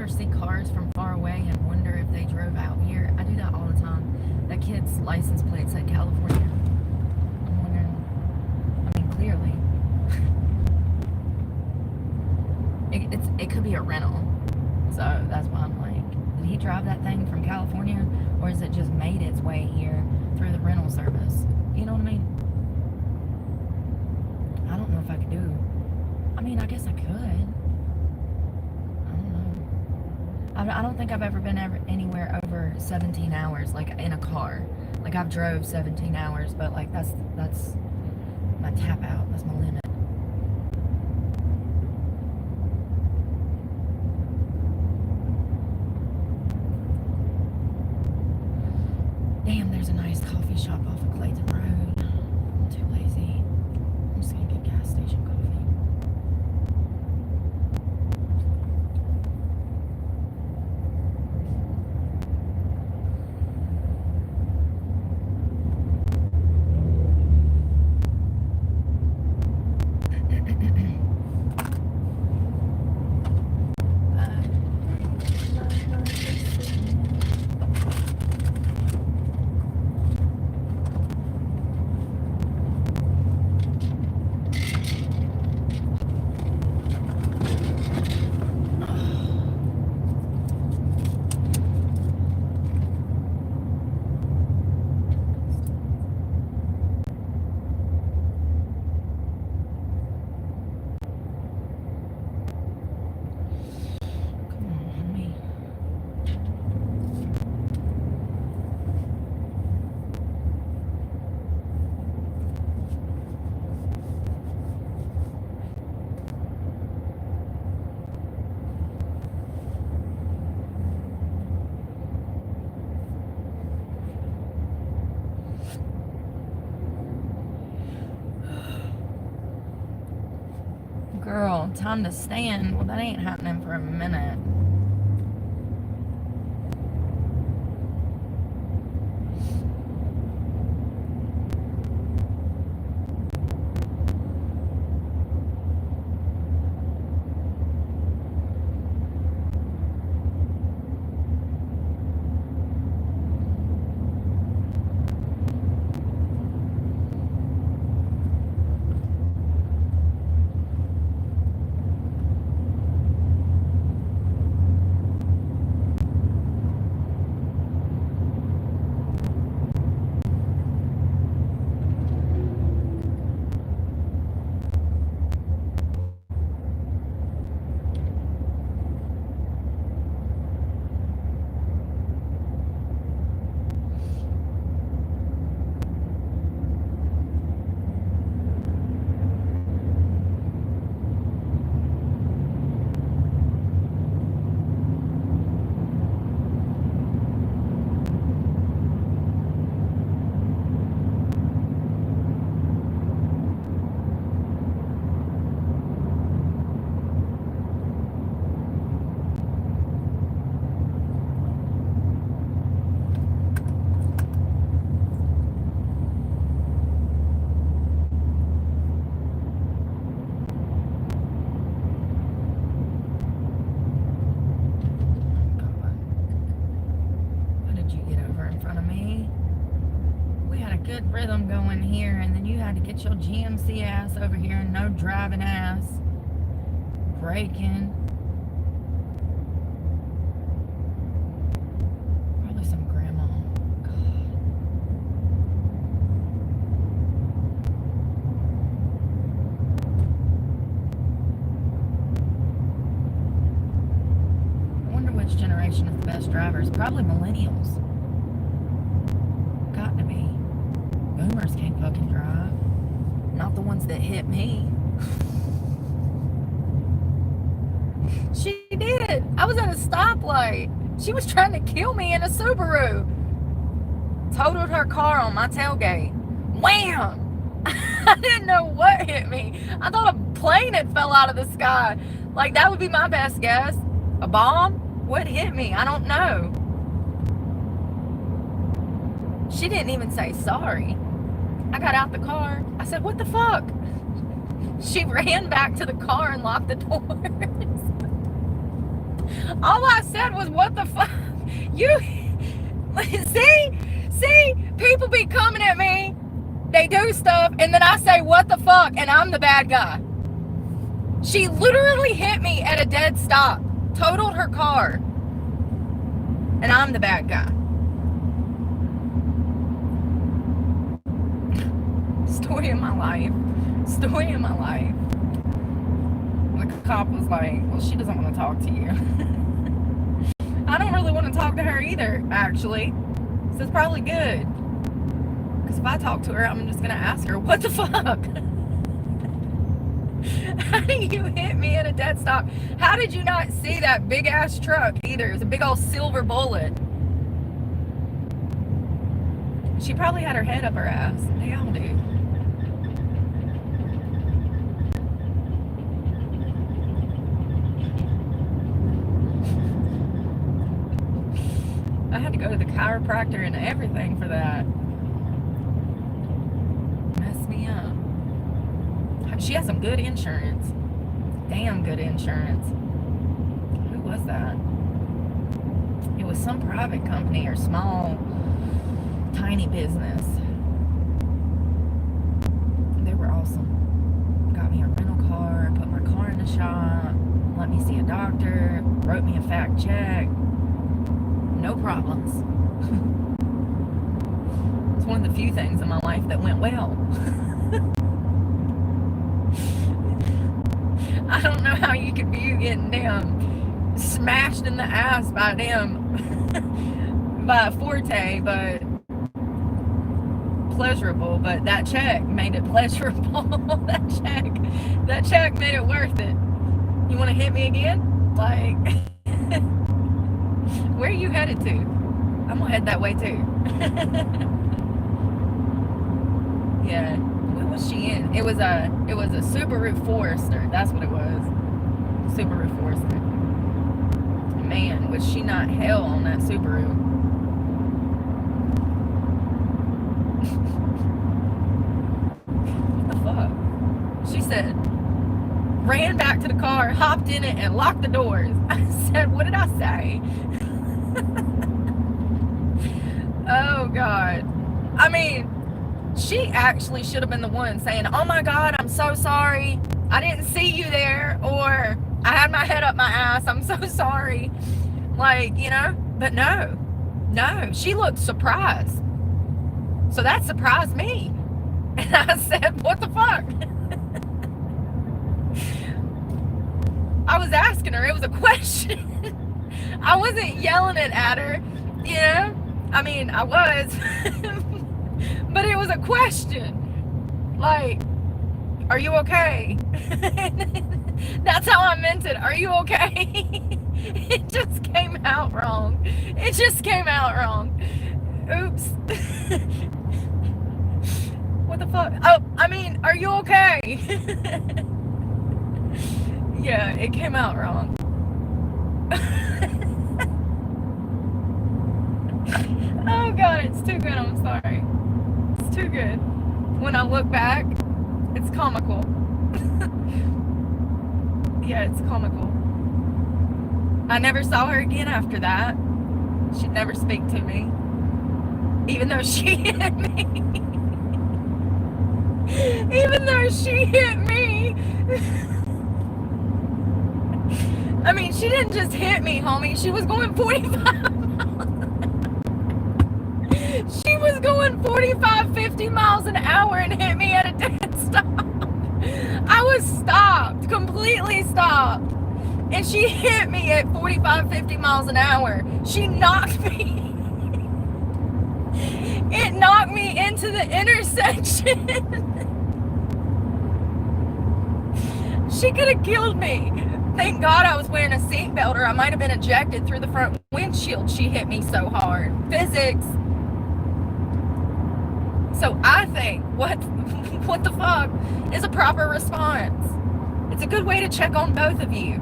See cars from far away and wonder if they drove out here. I do that all the time. That kid's license plate said California. I'm wondering, I mean, clearly. It could be a rental. So that's why I'm like, did he drive that thing from California? Or has it just made its way here through the rental service? You know what I mean? I don't know if I could do. I mean, I guess I could. I don't think I've ever been anywhere over 17 hours, like in a car. Like I've drove 17 hours, but like that's my tap out. That's my limit. Damn, there's a nice coffee shop off of Clayton Road. I'm too lazy. I'm just gonna get gas station coffee. Time to stand. Well, that ain't happening for a minute. Good rhythm going here, and then you had to get your GMC ass over here and no driving ass braking. Probably some grandma. God. I wonder which generation is the best drivers. Probably millennials. Got to be. Boomers can't fucking drive. Not the ones that hit me. She did. I was at a stoplight. She was trying to kill me in a Subaru. Totaled her car on my tailgate. Wham! I didn't know what hit me. I thought a plane had fell out of the sky. Like, that would be my best guess. A bomb? What hit me? I don't know. She didn't even say sorry. I got out the car. I said, what the fuck? She ran back to the car and locked the doors. All I said was, what the fuck? You, see, people be coming at me. They do stuff, and then I say, what the fuck? And I'm the bad guy. She literally hit me at a dead stop. Totaled her car. And I'm the bad guy. Story of my life. Story of my life. The cop was like, well, she doesn't want to talk to you. I don't really want to talk to her either, actually. So it's probably good. Because if I talk to her, I'm just going to ask her, what the fuck? How did you hit me at a dead stop? How did you not see that big ass truck either? It was a big old silver bullet. She probably had her head up her ass. They all do. I had to go to the chiropractor and everything for that. Messed me up. She has some good insurance. Damn good insurance. Who was that? It was some private company or small, tiny business. They were awesome. Got me a rental car, put my car in the shop, let me see a doctor, wrote me a fact check. No problems. It's one of the few things in my life that went well. I don't know how you could view getting damn smashed in the ass by by a Forte, but pleasurable. But that check made it pleasurable. that check made it worth it. You want to hit me again? Like, where are you headed to? I'm gonna head that way too. Yeah. What was she in? It was a Subaru Forester. That's what it was. Subaru Forester. Man, was she not hell on that Subaru. What the fuck? She said, ran back to the car, hopped in it, and locked the doors. I said, what did I say? Oh, God. I mean, she actually should have been the one saying, oh my God, I'm so sorry. I didn't see you there. Or I had my head up my ass. I'm so sorry. Like, you know, but no, she looked surprised. So that surprised me. And I said, what the fuck? I was asking her. It was a question. I wasn't yelling it at her, you know? I mean, I was. But it was a question. Like, are you okay? That's how I meant it. Are you okay? It just came out wrong. It just came out wrong. Oops. What the fuck? Oh, I mean, are you okay? Yeah, it came out wrong. Oh God, it's too good. I'm sorry. It's too good. When I look back, it's comical. Yeah, it's comical. I never saw her again after that. She'd never speak to me. Even though she hit me. Even though she hit me. I mean, she didn't just hit me, homie. She was going 45 She was going 45, 50 miles an hour and hit me at a dead stop. I was stopped, completely stopped. And she hit me at 45, 50 miles an hour. She knocked me. It knocked me into the intersection. She could have killed me. Thank God I was wearing a seatbelt or I might have been ejected through the front windshield. She hit me so hard. Physics. So I think, what the fuck is a proper response? It's a good way to check on both of you.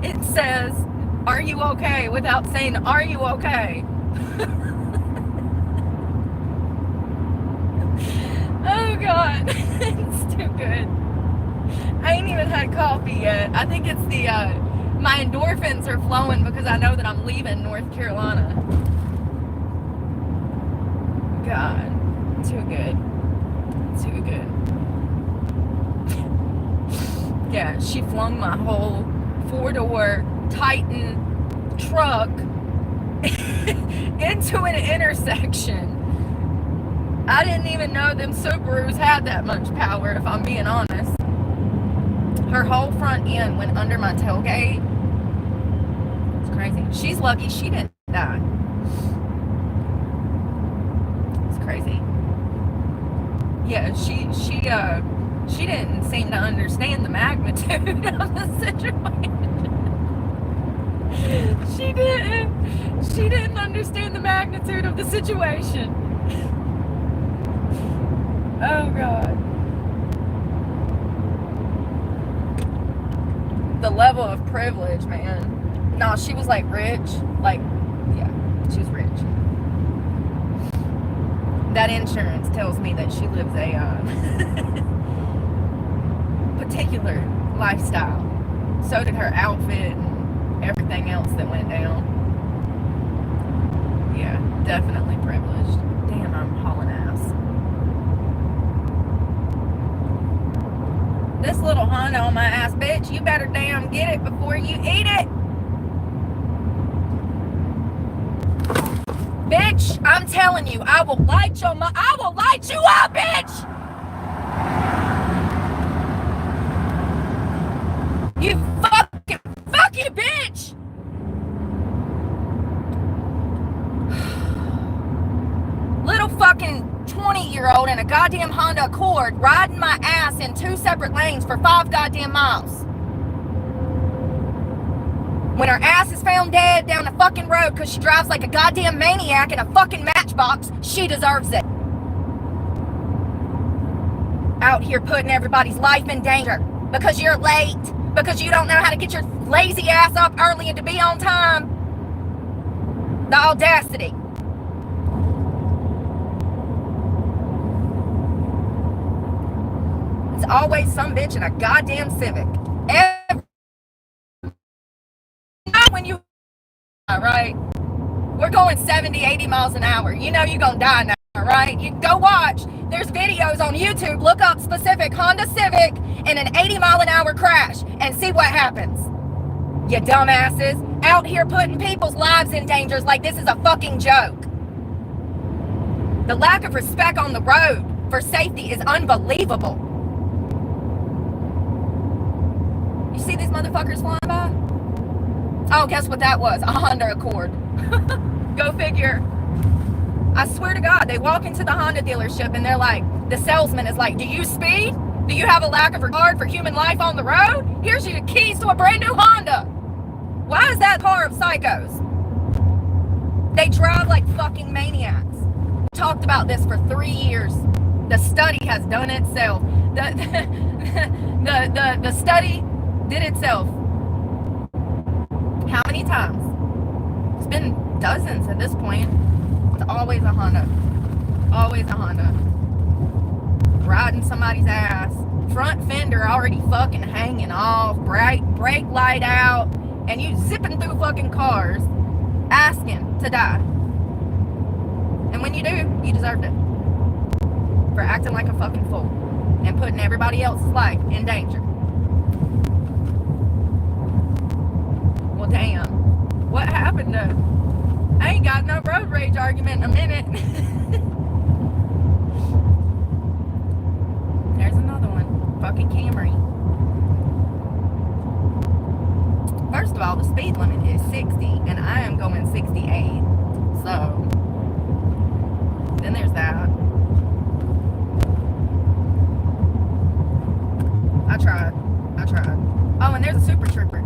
It says, are you okay? Without saying, are you okay? Oh God, it's too good. I ain't even had coffee yet. I think it's the, my endorphins are flowing because I know that I'm leaving North Carolina. God, too good. Too good. Yeah, she flung my whole 4-door Titan truck into an intersection. I didn't even know them Subarus had that much power, if I'm being honest. Her whole front end went under my tailgate. It's crazy. She's lucky she didn't die. It's crazy. Yeah, she didn't seem to understand the magnitude of the situation. She didn't understand the magnitude of the situation. Oh God. The level of privilege, man. No, she was like rich. Like, yeah, she was rich. That insurance tells me that she lives a particular lifestyle. So did her outfit and everything else that went down. Yeah, definitely privileged. Damn, I'm hauling ass. This little Honda on my ass, bitch, you better damn get it before you eat it. Bitch, I'm telling you, I will light you up, bitch! You fuck you, bitch! Little fucking 20-year-old in a goddamn Honda Accord riding my ass in 2 separate lanes for 5 goddamn miles. When her ass is found dead down the fucking road because she drives like a goddamn maniac in a fucking Matchbox, she deserves it. Out here putting everybody's life in danger because you're late, because you don't know how to get your lazy ass up early and to be on time. The audacity. It's always some bitch in a goddamn Civic. When you, right? We're going 70, 80 miles an hour. You know you're going to die now, right? You go watch. There's videos on YouTube. Look up specific Honda Civic in an 80 mile an hour crash and see what happens. You dumbasses. Out here putting people's lives in danger like this is a fucking joke. The lack of respect on the road for safety is unbelievable. You see these motherfuckers flying by? Oh, guess what that was? A Honda Accord. Go figure. I swear to God, they walk into the Honda dealership and they're like, the salesman is like, do you speed? Do you have a lack of regard for human life on the road? Here's your keys to a brand new Honda. Why is that car of psychos? They drive like fucking maniacs. Talked about this for 3 years. The study has done itself. The study did itself. How many times? It's been dozens at this point. It's always a Honda. Always a Honda. Riding somebody's ass. Front fender already fucking hanging off. Brake light out. And you zipping through fucking cars. Asking to die. And when you do, you deserved it. For acting like a fucking fool. And putting everybody else's life in danger. Well, damn. What happened to... I ain't got no road rage argument in a minute. There's another one. Fucking Camry. First of all, the speed limit is 60, and I am going 68. So, then there's that. I tried. Oh, and there's a Super Trooper.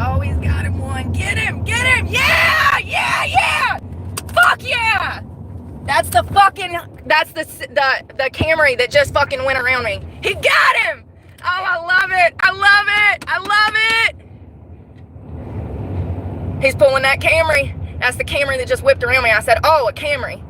Oh, he's got him one. Get him! Yeah! Fuck yeah! That's the Camry that just fucking went around me. He got him! Oh, I love it! He's pulling that Camry. That's the Camry that just whipped around me. I said, oh, a Camry.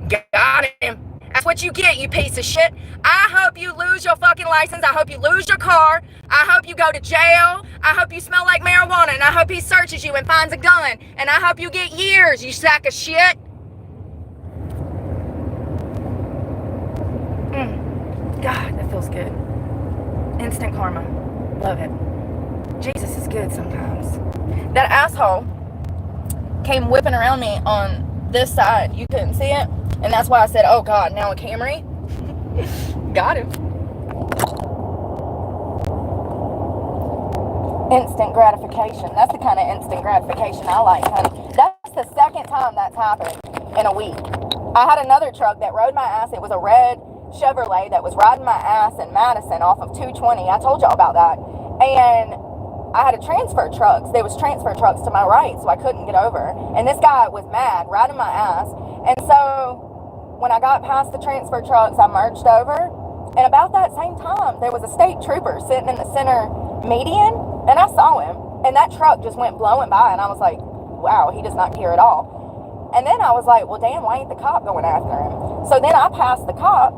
Got him. That's what you get, you piece of shit. I hope you lose your fucking license. I hope you lose your car. I hope you go to jail. I hope you smell like marijuana. And I hope he searches you and finds a gun. And I hope you get years, you sack of shit. God, that feels good. Instant karma. Love it. Jesus is good sometimes. That asshole came whipping around me on this side. You couldn't see it. And that's why I said, oh God, now a Camry? Got him. Instant gratification. That's the kind of instant gratification I like, honey. That's the second time that's happened in a week. I had another truck that rode my ass. It was a red Chevrolet that was riding my ass in Madison off of 220. I told y'all about that. And I had a transfer trucks. There was transfer trucks to my right, so I couldn't get over. And this guy was mad, riding my ass. And so when I got past the transfer trucks, I merged over. And about that same time, there was a state trooper sitting in the center median, and I saw him. And that truck just went blowing by, and I was like, wow, he does not care at all. And then I was like, well, damn, why ain't the cop going after him? So then I passed the cop,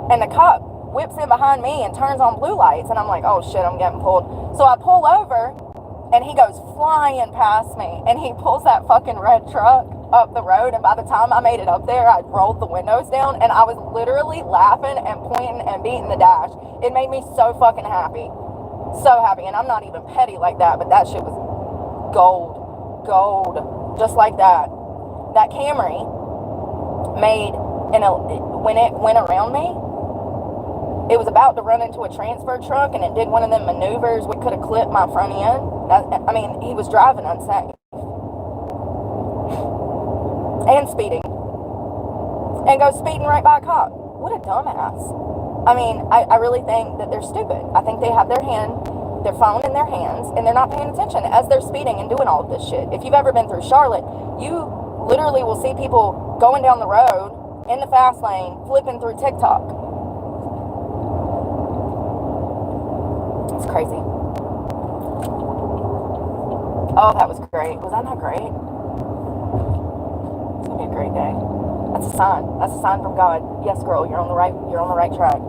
and the cop whips in behind me and turns on blue lights. And I'm like, oh shit, I'm getting pulled. So I pull over and he goes flying past me and he pulls that fucking red truck up the road. And by the time I made it up there, I'd rolled the windows down and I was literally laughing and pointing and beating the dash. It made me so fucking happy. So happy. And I'm not even petty like that, but that shit was gold. Just like that. That Camry made, when it went around me, it was about to run into a transfer truck, and it did one of them maneuvers. We could have clipped my front end. I mean, he was driving unsafe. And speeding. And goes speeding right by a cop. What a dumbass. I mean, I really think that they're stupid. I think they have their phone in their hands, and they're not paying attention as they're speeding and doing all of this shit. If you've ever been through Charlotte, you literally will see people going down the road in the fast lane, flipping through TikTok. It's crazy. Oh, that was great. Was that not great? It's gonna be a great day. That's a sign. That's a sign from God. Yes, girl, you're on the right track.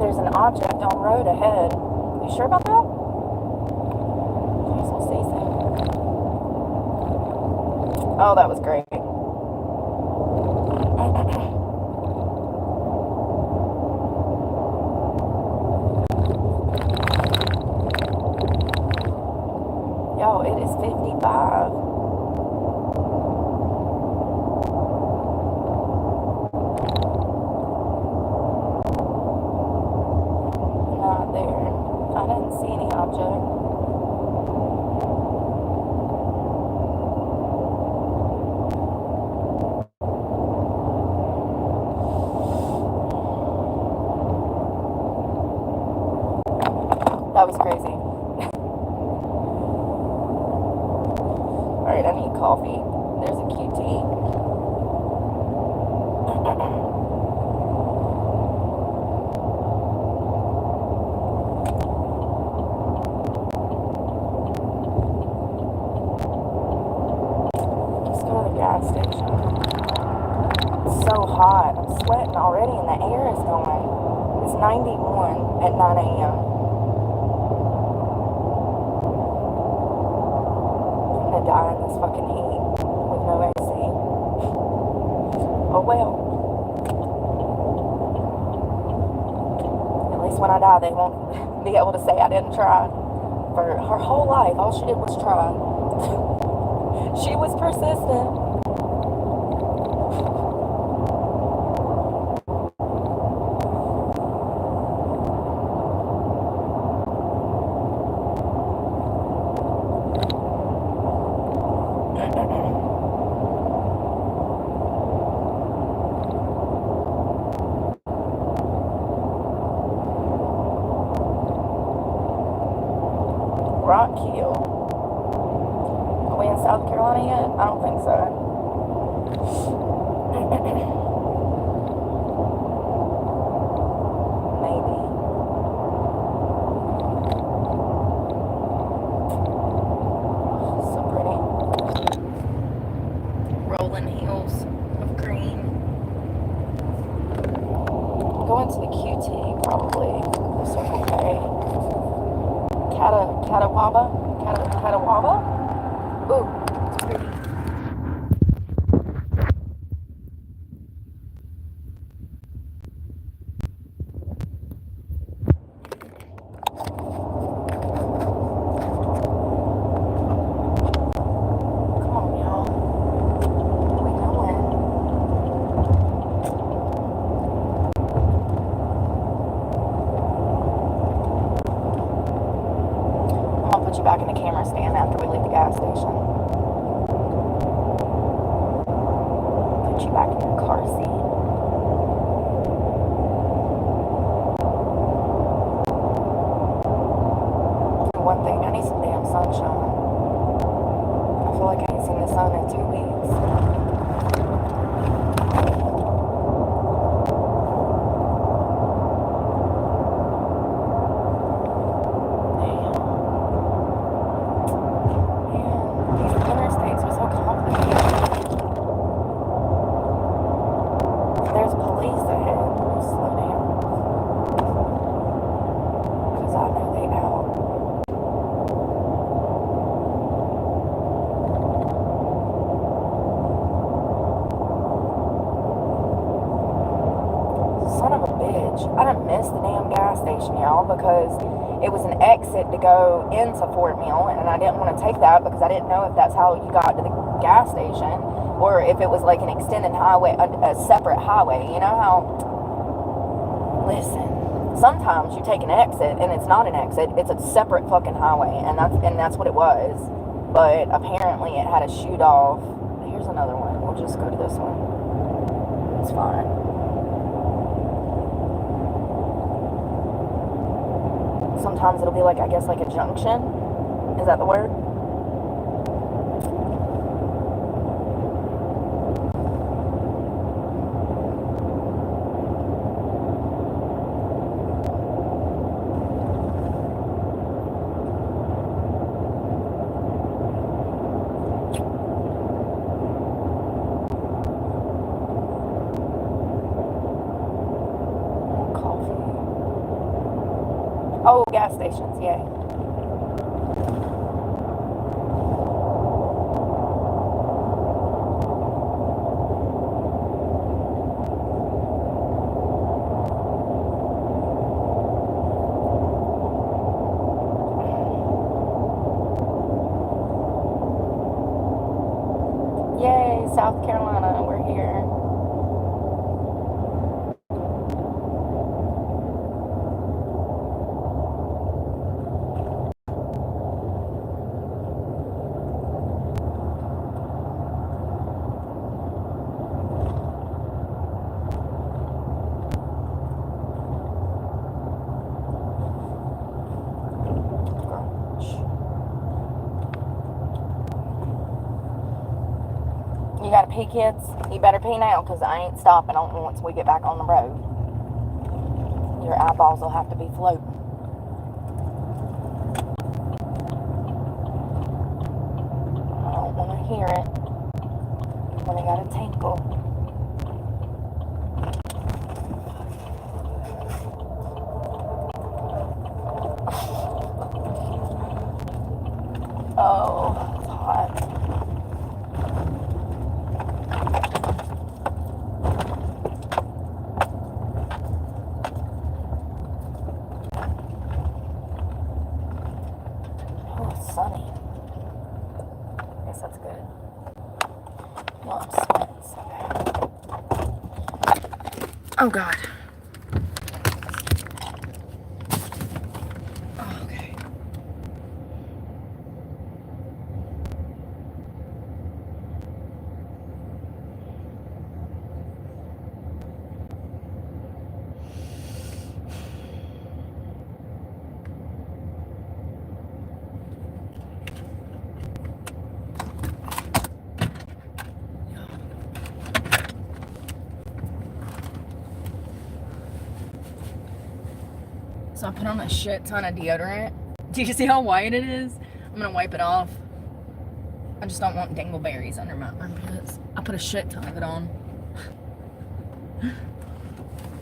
There's an object on the road ahead. You sure about that? Jeez, we'll see soon. Oh, that was great. Yo, it is 55. Not there. I didn't see any object. That was crazy. Alright, I need coffee. There's a QT. Just go to the gas station. It's so hot. I'm sweating already and the air is going. It's 91 at 9 a.m. I'm gonna die in this fucking heat with no AC. Oh well. At least when I die, they won't be able to say I didn't try. For her whole life, all she did was try. She was persistent. Rock Hill. Are we in South Carolina yet? I don't think so. Maybe. So pretty. Rolling hills of green. Going to the QT probably. The Circle K. Catawaba? Ooh, it's pretty. Come on, y'all. We going. I'm gonna put you back in the camera stand after we leave the gas station. Put you back in your car seat. One thing, I need some damn sunshine. I feel like I ain't seen the sun in 2 weeks. There's police ahead. We'll slow down. Because I know they out. Son of a bitch. I done missed the damn gas station, y'all, because it was an exit to go into Fort Mill, and I didn't want to take that because I didn't know if that's how you got to the gas station, or if it was like an extended highway, a separate highway. You know how, listen, sometimes you take an exit and it's not an exit, it's a separate fucking highway, and that's what it was. But apparently it had a shoot off. Here's another one. We'll just go to this one. It's fine. Sometimes it'll be like, I guess, like a junction. Is that the word? Oh, gas stations, yay. Yay, South Carolina, we're here. You gotta pee, kids? You better pee now, because I ain't stopping on once we get back on the road. Your eyeballs will have to be floating. I don't want to hear it when I got a tinkle. Oh, it's hot. Oh, it's sunny. I guess that's good. No, I'm sweating so bad. Oh, God. Oh, okay. So I put on a shit ton of deodorant. Do you see how white it is? I'm gonna wipe it off. I just don't want dingleberries under my armpits. I put a shit ton of it on.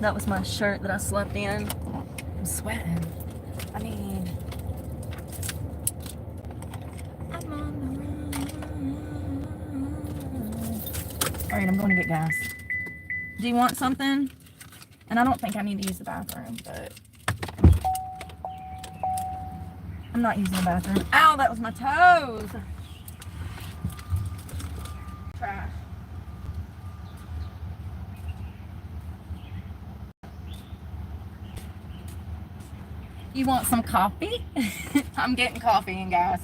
That was my shirt that I slept in. I'm sweating. I mean, I'm on the run. Alright, I'm going to get gas. Do you want something? And I don't think I need to use the bathroom, but I'm not using the bathroom. Ow, that was my toes. Trash. You want some coffee? I'm getting coffee and gas.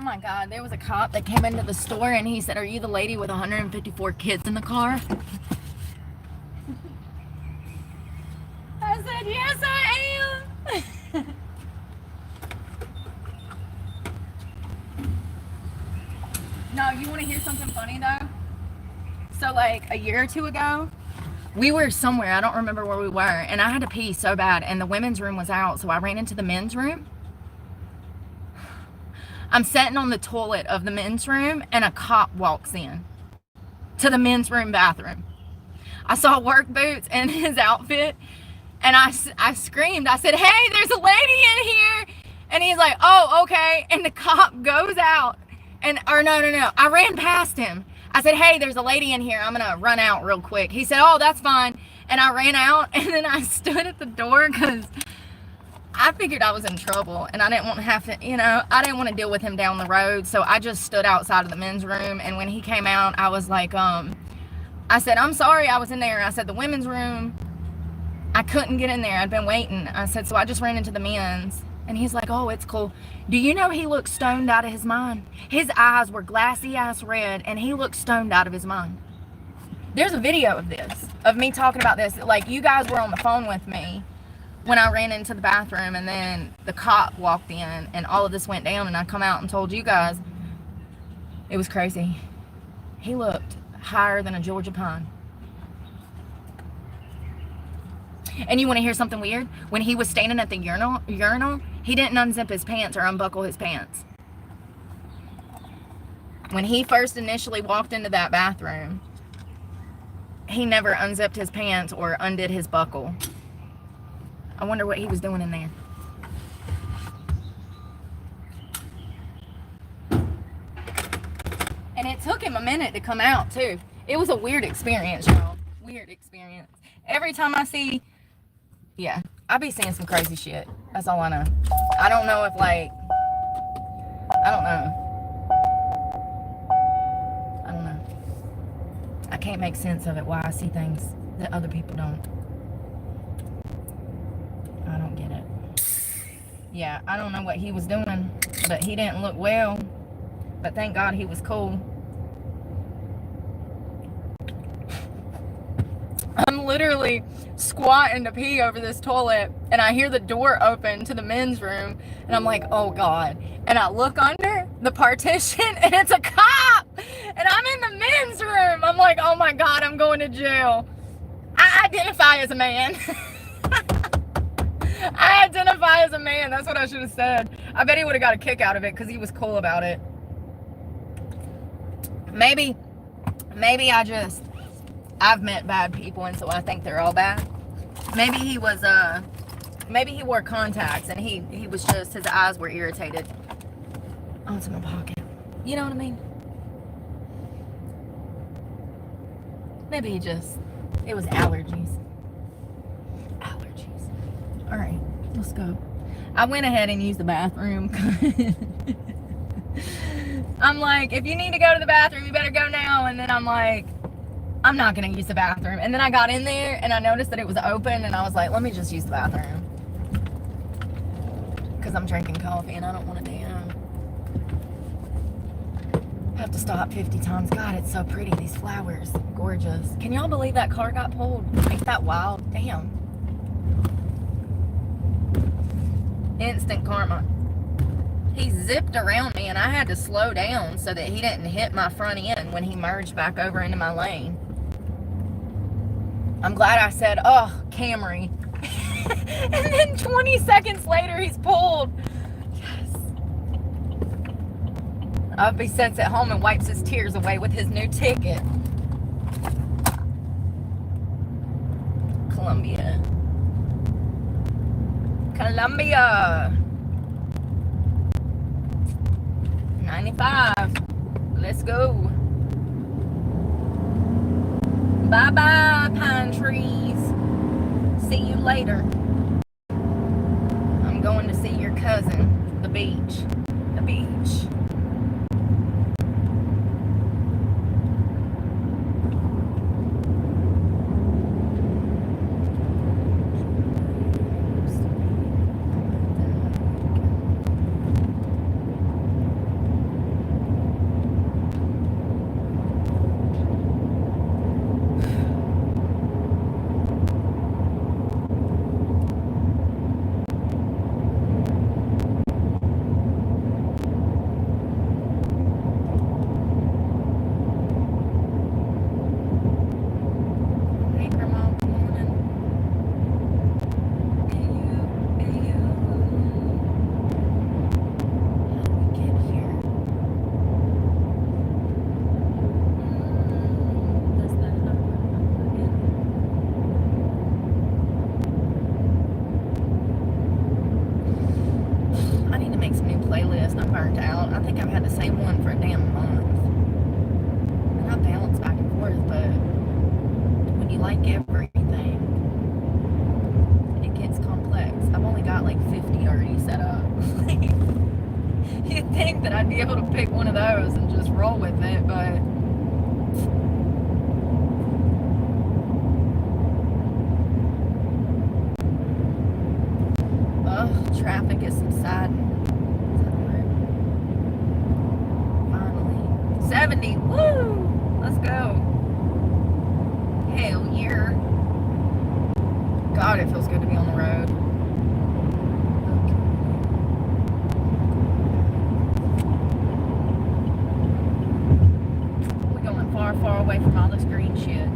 my God, there was a cop that came into the store and he said, "Are you the lady with 154 kids in the car?" I said, "Yes, I am." No, you want to hear something funny though? So like a year or two ago, we were somewhere, I don't remember where we were, and I had to pee so bad, and the women's room was out, so I ran into the men's room. I'm sitting on the toilet of the men's room, and a cop walks in to the men's room bathroom. I saw work boots and his outfit, and I screamed. I said, "Hey, there's a lady in here." And he's like, "Oh, okay." And the cop goes out, and, or no. I ran past him. I said, "Hey, there's a lady in here. I'm going to run out real quick." He said, "Oh, that's fine." And I ran out, and then I stood at the door because I figured I was in trouble, and I didn't want to have to, I didn't want to deal with him down the road. So I just stood outside of the men's room, and when he came out, I was like, I said, "I'm sorry I was in there." I said, "The women's room, I couldn't get in there. I'd been waiting." I said, "So I just ran into the men's." And he's like, "Oh, it's cool." Do you know he looked stoned out of his mind? His eyes were glassy ass red, and he looked stoned out of his mind. There's a video of this, of me talking about this. Like, you guys were on the phone with me when I ran into the bathroom, and then the cop walked in, and all of this went down, and I come out and told you guys. It was crazy. He looked higher than a Georgia pine. And you want to hear something weird? When he was standing at the urinal, he didn't unzip his pants or unbuckle his pants. When he first initially walked into that bathroom, he never unzipped his pants or undid his buckle. I wonder what he was doing in there. And it took him a minute to come out, too. It was a weird experience, y'all. Weird experience. Every time I see... Yeah, I be seeing some crazy shit. That's all I know. I don't know if, like... I don't know. I can't make sense of it, why I see things that other people don't. I don't get it. Yeah, I don't know what he was doing, but he didn't look well. But thank God he was cool. I'm literally squatting to pee over this toilet, and I hear the door open to the men's room, and I'm like, "Oh God." And I look under the partition, and it's a cop, and I'm in the men's room. I'm like, "Oh my God, I'm going to jail." I identify as a man. I identify as a man. That's what I should have said. I bet he would have got a kick out of it because he was cool about it. Maybe I've met bad people, and so I think they're all bad. Maybe he was, maybe he wore contacts, and he was just, his eyes were irritated. Oh, it's in my pocket. You know what I mean? Maybe it was allergies. Allergies. All right, let's go. I went ahead and used the bathroom. I'm like, if you need to go to the bathroom, you better go now. And then I'm like, I'm not going to use the bathroom. And then I got in there and I noticed that it was open, and I was like, let me just use the bathroom. Because I'm drinking coffee and I don't want to have to stop 50 times. God, it's so pretty. These flowers, gorgeous. Can y'all believe that car got pulled? Ain't that wild? Damn. Instant karma. He zipped around me, and I had to slow down so that he didn't hit my front end when he merged back over into my lane. I'm glad I said, "Oh, Camry." And then 20 seconds later, he's pulled. Yes. I hope he sits at home and wipes his tears away with his new ticket. Columbia. 95. Let's go. Bye-bye, pine trees. See you later. I'm going to see your cousin. The beach. The beach. like everything, it gets complex. I've only got like 50 already set up. You'd think that I'd be able to pick one of those and just roll with it, but traffic is subsiding. Is that right? Finally. 70, woo! Let's go. Hell yeah. God, it feels good to be on the road. We're going far, far away from all this green shit.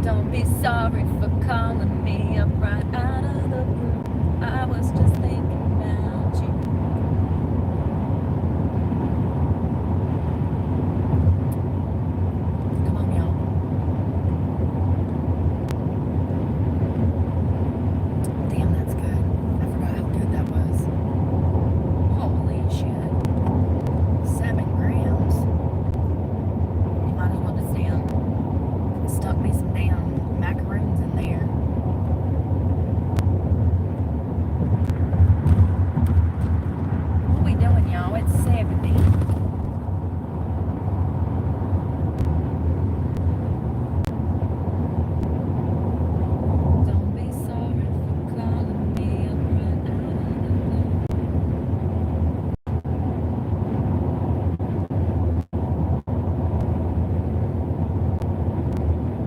Don't be sorry for calling me up right out of the blue. I was just thinking about you. Come on, y'all. Damn, that's good. I forgot how good that was. Holy shit. 7 grams. You might as well just stuck me some damn macaroons in there. What we doing, y'all? It's 70. Don't be sorry for calling me up right out of the blue.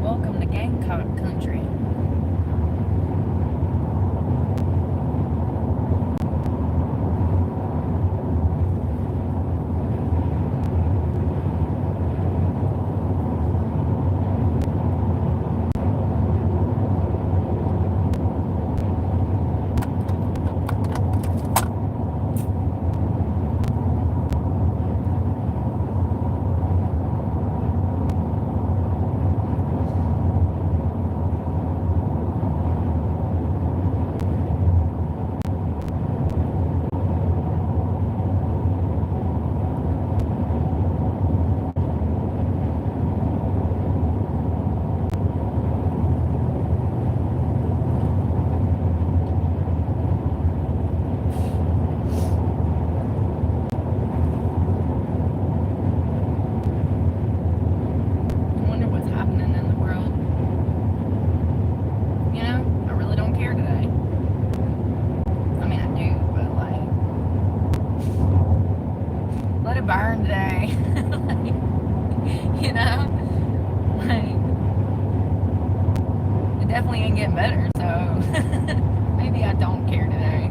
Welcome to Gamecock Country. Burn today. You know, like, it definitely ain't getting better, so maybe I don't care today.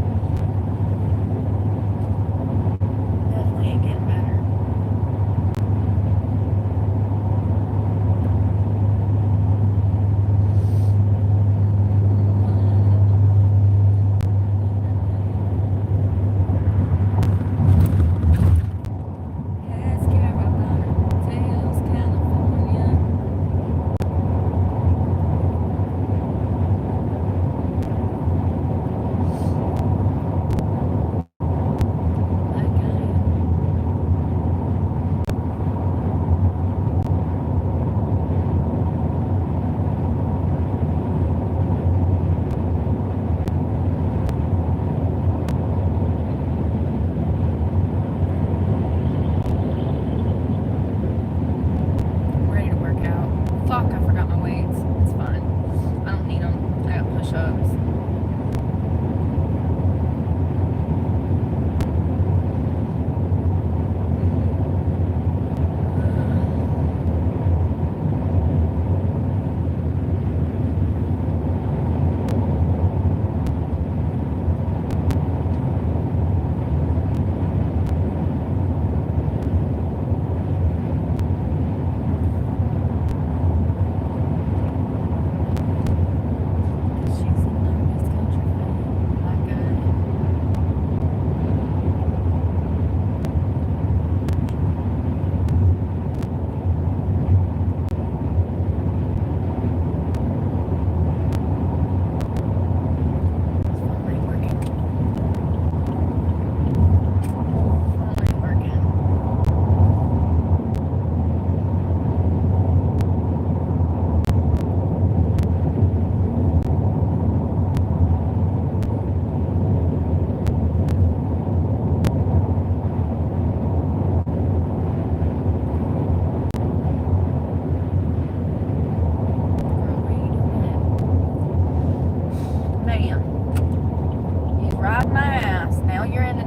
Definitely ain't getting better.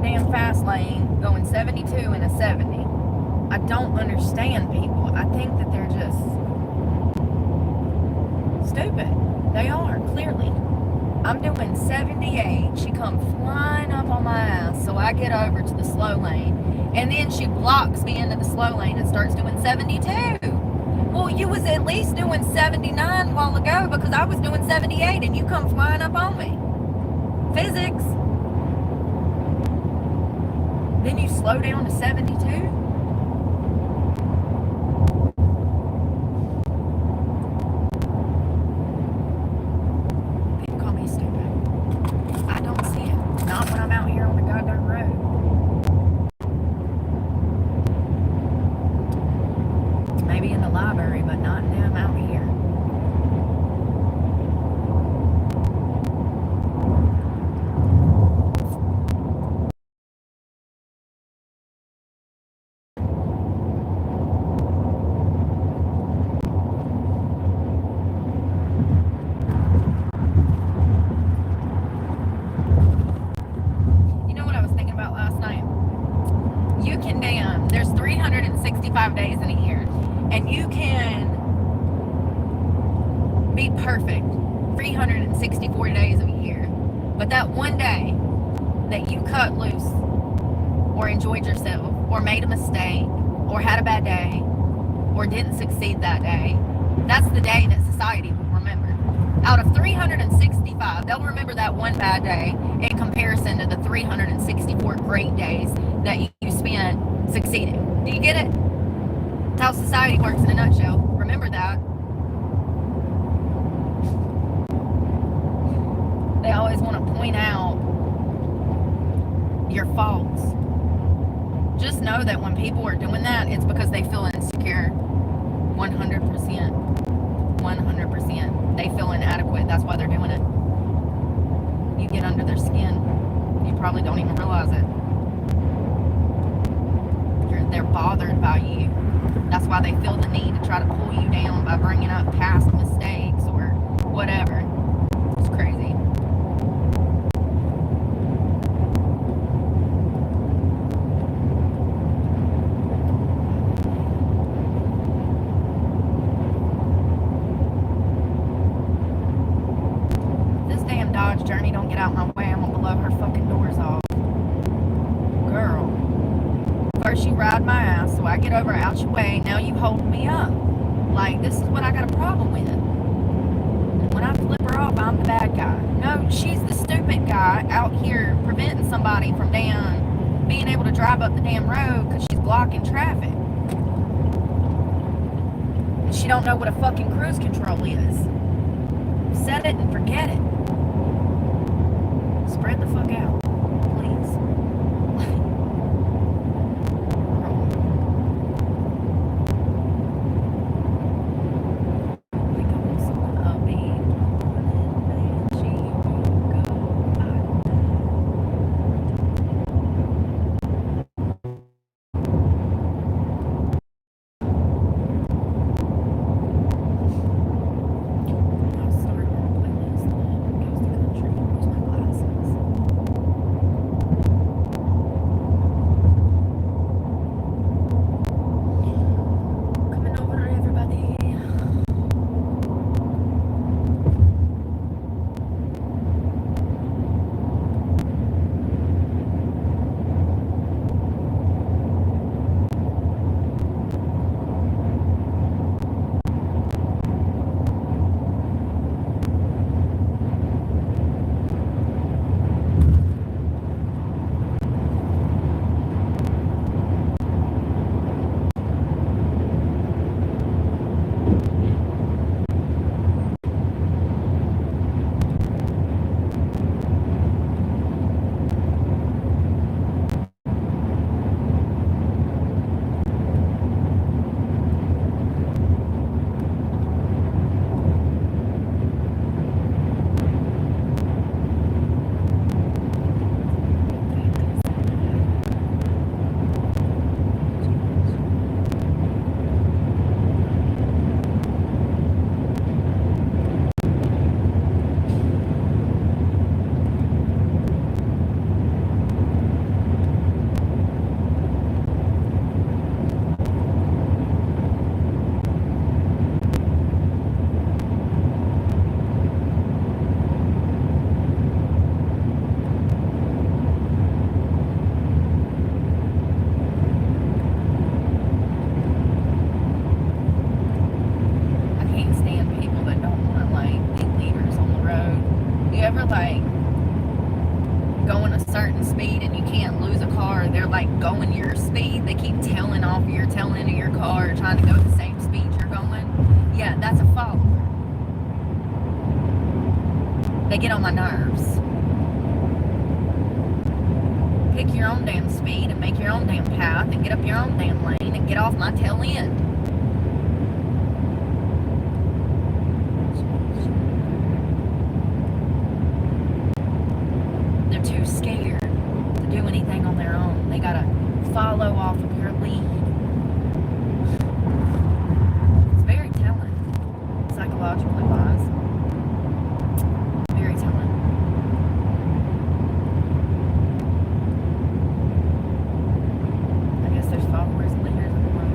damn fast lane going 72 in a 70. I don't understand people. I think that they're just stupid. They are, clearly. I'm doing 78. She come flying up on my ass, so I get over to the slow lane. And then she blocks me into the slow lane and starts doing 72. Well, you was at least doing 79 a while ago because I was doing 78 and you come flying up on me. Physics. Then you slow down to 72. People call me stupid. I don't see it. Not when I'm out here on the goddamn road. Maybe in the library, but not damn out here. You know what I was thinking about last night? You can damn, there's 365 days in a year, and you can be perfect 364 days of a year. But that one day that you cut loose, or enjoyed yourself, or made a mistake, or had a bad day, or didn't succeed that day, that's the day that society will remember. Out of 365, they'll remember that one bad day in comparison to the 364 great days that you spent succeeding. Do you get it? That's how society works in a nutshell. Remember that. They always want to point out your faults. Just know that when people are doing that, it's because they feel insecure. 100%. 100%. They feel inadequate. That's why they're doing it. You get under their skin. You probably don't even realize it. They're bothered by you. That's why they feel the need to try to pull you down by bringing up past mistakes or whatever. It's crazy. This damn Dodge Journey don't get out my way, I'm gonna blow her fucking doors off. Girl. First you ride my ass, so I get over out your way. Now you hold me up. Like, this is what I got a problem with. And when I flip her off, I'm the bad guy. No, she's the stupid guy out here preventing somebody from damn being able to drive up the damn road because she's blocking traffic. And she don't know what a fucking cruise control is. Set it and forget it. Spread the fuck out, please. like going a certain speed and you can't lose a car. They're like going your speed. They keep tailing off your tail end of your car, trying to go the same speed you're going. Yeah, that's a follower. They get on my nerves. Pick your own damn speed and make your own damn path and get up your own damn lane and get off my tail end. They're too scared to do anything on their own. They gotta follow off of your lead. It's very telling, psychologically wise. Very telling. I guess there's followers and leaders in the world.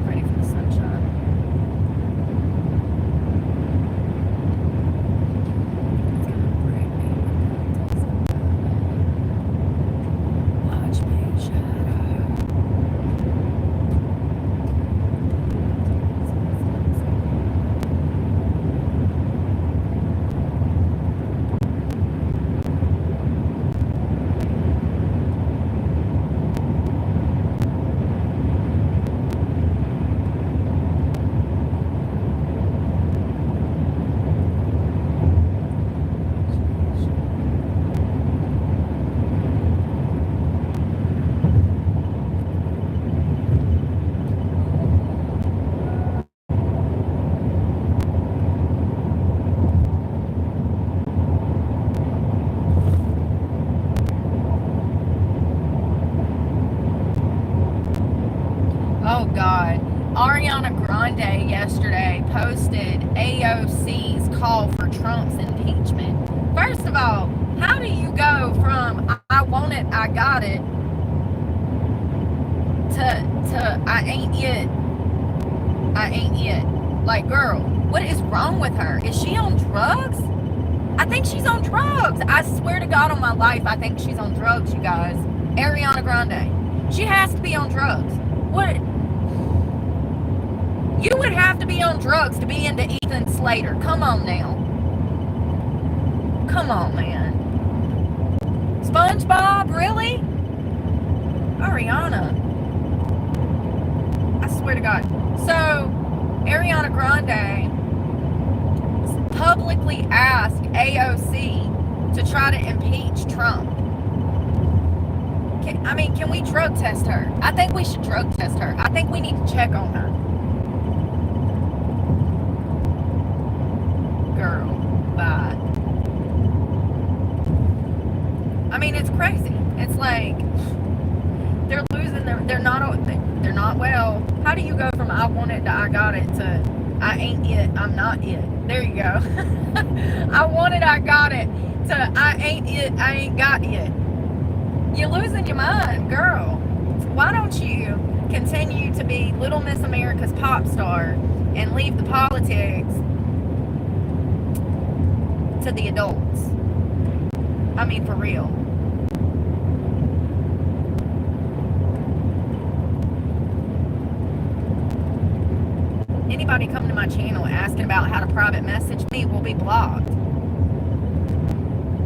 Ready for the sunshine. It's gonna break me when it doesn't matter. Watch me shatter. Oh God. Ariana Grande yesterday posted AOC's call for Trump's impeachment. First of all, how do you go from I want it, I got it to I ain't it, I ain't it? Like, girl, what is wrong with her? Is she on drugs? I think she's on drugs. I swear to God on my life, I think she's on drugs, you guys. Ariana Grande. She has to be on drugs. What? You would have to be on drugs to be into Ethan Slater. Come on now. Come on, man. SpongeBob, really? Ariana. I swear to God. So, Ariana Grande publicly asked AOC to try to impeach Trump. Can we drug test her? I think we should drug test her. I think we need to check on her. Girl, bye. I mean, it's crazy. It's like they're losing they're not well. How do you go from I want it to I got it to I ain't it, I'm not it? There you go. I want it, I got it to I ain't it, I ain't got it. You're losing your mind, girl. Why don't you continue to be Little Miss America's pop star and leave the politics to the adults? I mean, for real. Anybody come to my channel asking about how to private message me will be blocked.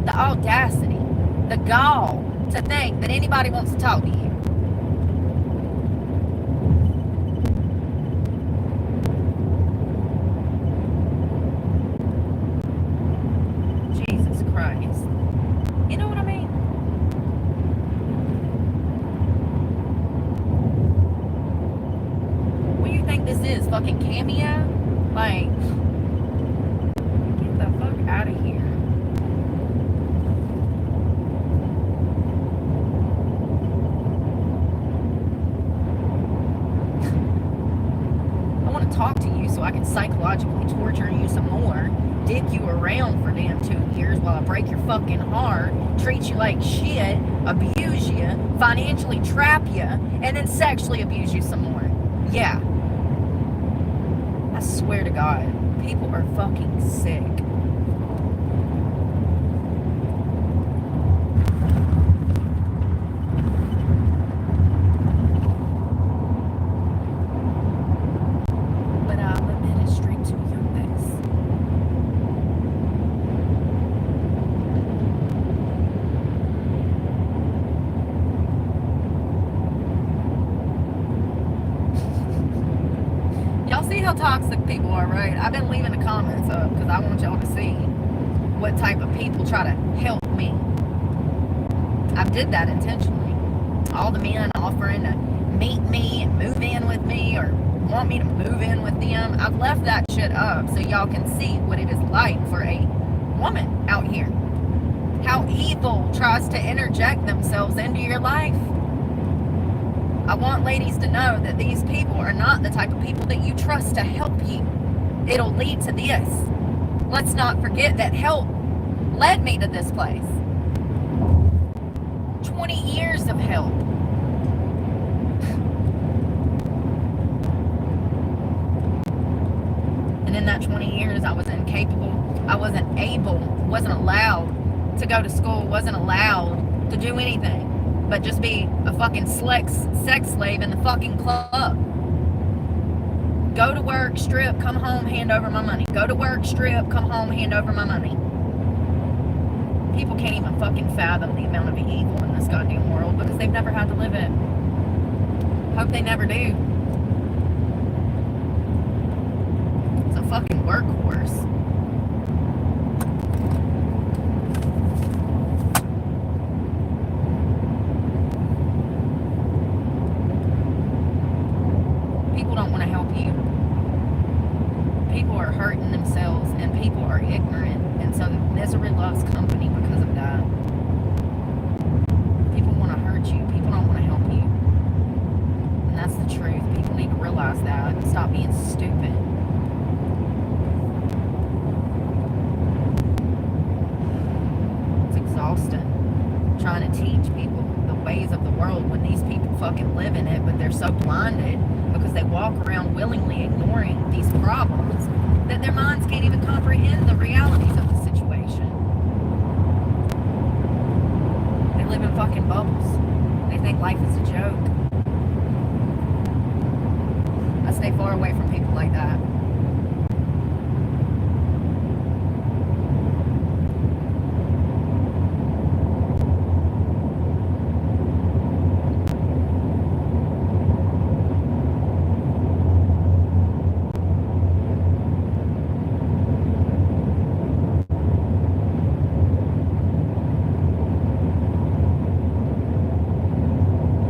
The audacity, the gall to think that anybody wants to talk to you. Jesus Christ. You know what I mean? What do you think this is? Fucking Cameo? Like, get the fuck out of here. I want to talk to you so I can psychologically torture you some more, dick you around for damn 2 years while I break your fucking heart, treat you like shit, abuse you, financially trap you, and then sexually abuse you some more. Yeah. I swear to God, people are fucking sick. toxic people are, right? I've been leaving the comments up because I want y'all to see what type of people try to help me. I did that intentionally. All the men offering to meet me and move in with me or want me to move in with them, I've left that shit up so y'all can see what it is like for a woman out here. How evil tries to interject themselves into your life. I want ladies to know that these people are not the type of people that you trust to help you. It'll lead to this. Let's not forget that help led me to this place. 20 years of help. And in that 20 years, I was incapable. I wasn't able, wasn't allowed to go to school, wasn't allowed to do anything but just be a fucking sex slave in the fucking club. Go to work, strip, come home, hand over my money. Go to work, strip, come home, hand over my money. People can't even fucking fathom the amount of evil in this goddamn world because they've never had to live it. Hope they never do. It's a fucking workhorse. People don't want to help you. People are hurting themselves and people are ignorant, and so misery loves company because of that. People want to hurt you. People don't want to help you. And that's the truth. People need to realize that and stop being stupid. It's exhausting trying to teach people the ways of the world when these people fucking live in it, but they're so blinded because they walk around willingly ignoring these problems that their minds can't even comprehend the realities of the situation. They live in fucking bubbles. They think life is a joke. I stay far away from people like that.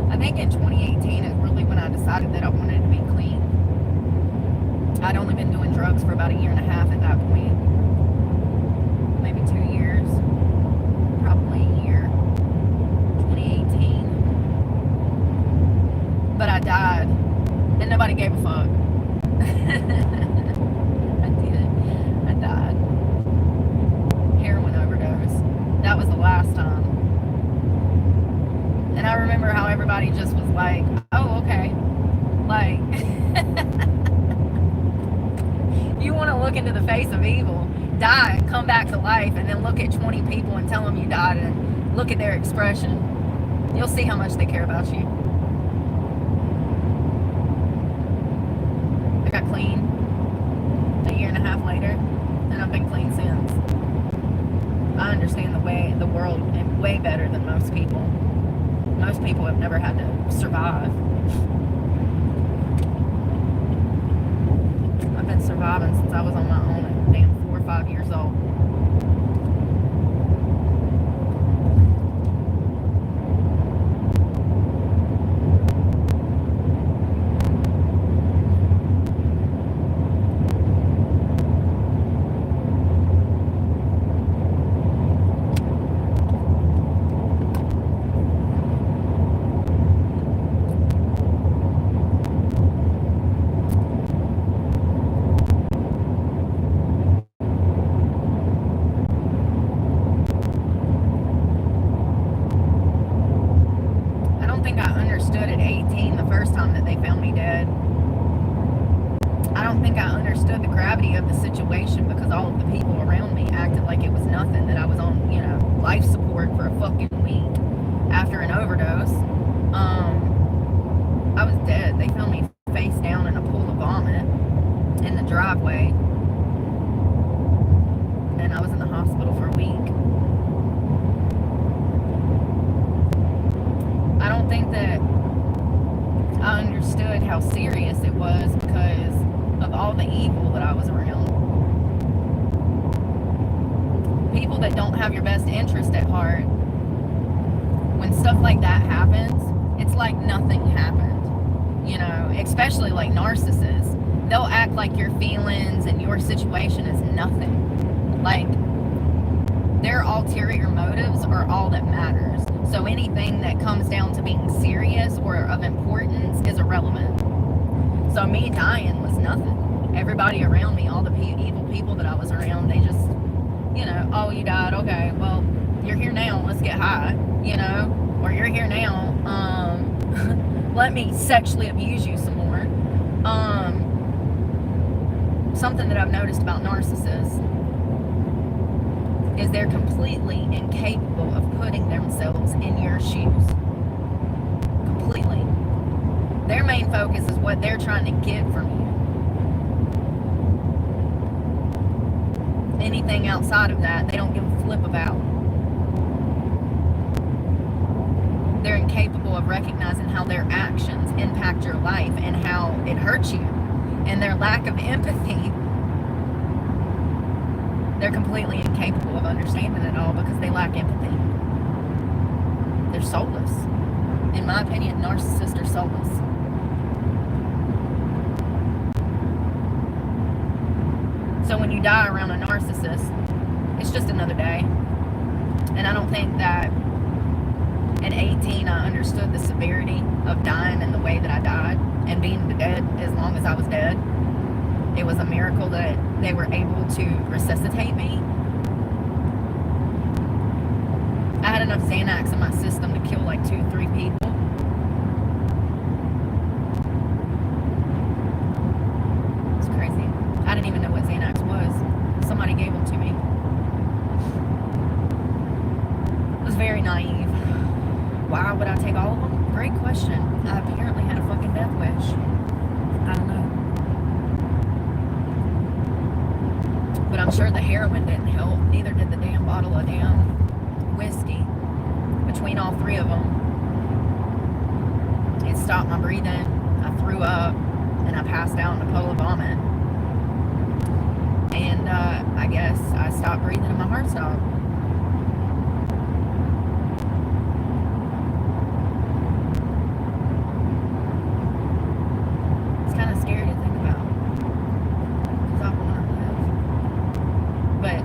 I think in 2018 is really when I decided that I wanted to be clean. I'd only been doing drugs for about a year and a half at that point. Maybe 2 years. Probably a year. 2018. But I died. And nobody gave a fuck. I did. I died. Heroin overdose. That was the last time. And I remember how everybody just was like, oh, okay. Like, you want to look into the face of evil, die and come back to life, and then look at 20 people and tell them you died and look at their expression. You'll see how much they care about you. I got clean a year and a half later, and I've been clean since. I understand the world way better than most people. Most people have never had to survive. I've been surviving since I was on my own at damn 4 or 5 years old. Of the situation because all of the people around me acted like it was nothing, that I was on, life support for a fucking week after an overdose. I was dead. They found me face down in a pool of vomit in the driveway, and I was in the hospital for a week. I don't think that I understood how serious it was because of all the evil that I was around. People that don't have your best interest at heart. When stuff like that happens, it's like nothing happened. You know, especially like narcissists. They'll act like your feelings and your situation is nothing. Like, their ulterior motives are all that matters. So anything that comes down to being serious or of importance is irrelevant. So me dying was nothing. Everybody around me, all the evil people that I was around, they just, you know, oh, you died, okay, well, you're here now, let's get high, you know, or you're here now, let me sexually abuse you some more. Something that I've noticed about narcissists is they're completely incapable of putting themselves in your shoes. Completely. Their main focus is what they're trying to get from you. Anything outside of that, they don't give a flip about. They're incapable of recognizing how their actions impact your life and how it hurts you. And their lack of empathy, they're completely incapable of understanding it all because they lack empathy. They're soulless. In my opinion, narcissists are soulless. So when you die around a narcissist, it's just another day. And I don't think that at 18 I understood the severity of dying in the way that I died and being dead as long as I was dead. It was a miracle that they were able to resuscitate me. I had enough Xanax in my system to kill like 2-3 people. It's crazy. I didn't even know what Xanax was. Somebody gave them to me. I was very naive. Why would I take all of them? Great question. I apparently had a fucking death wish. I don't know. But I'm sure the heroin didn't help. Neither did the damn bottle of damn whiskey. Between all 3 of them, it stopped my breathing. I threw up and I passed out in a puddle of vomit. And I guess I stopped breathing and my heart stopped. It's kind of scary to think about. Because I want to live. But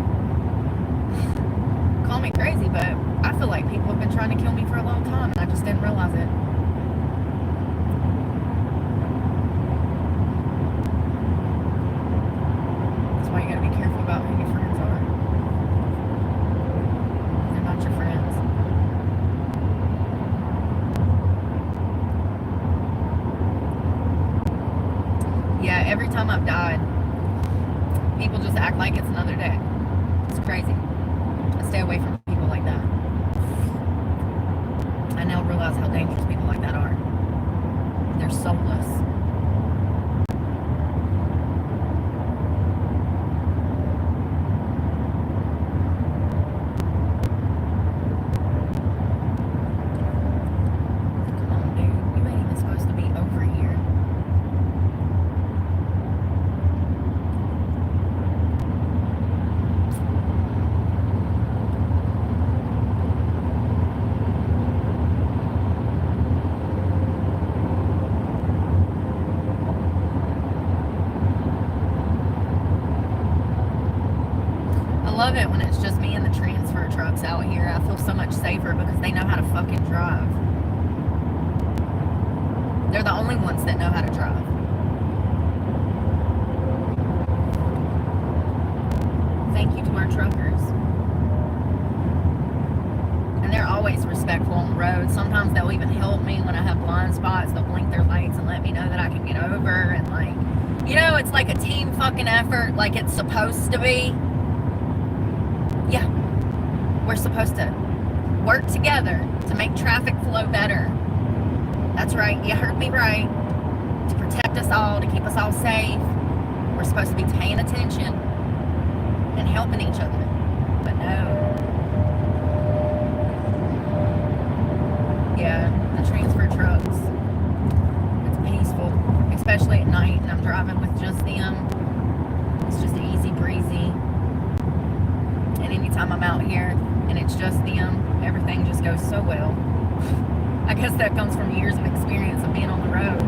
call me crazy, but I feel like people have been trying to kill me for a long time and I just didn't realize it. That's why you gotta be careful about who your friends are. They're not your friends. Yeah, every time I've died, people just act like it's another day. It's crazy. I stay away from people like that. I now realize how dangerous people like that are. They're soulless. Come on, dude. You ain't even supposed to be over here. I love it when it's just me and the transfer trucks out here. I feel so much safer because they know how to fucking drive. They're the only ones that know how to drive. Thank you to our truckers. And they're always respectful on the road. Sometimes they'll even help me when I have blind spots. They'll blink their lights and let me know that I can get over. And like, you know, it's like a team fucking effort like it's supposed to be. Yeah, we're supposed to work together to make traffic flow better. That's right, you heard me right. To protect us all, to keep us all safe. We're supposed to be paying attention and helping each other. But no. Yeah, the transfer trucks. It's peaceful. Especially especially at night and I'm driving with just them. It's just easy breezy. And anytime I'm out here and it's just them, everything just goes so well. I guess that comes from years of experience of being on the road.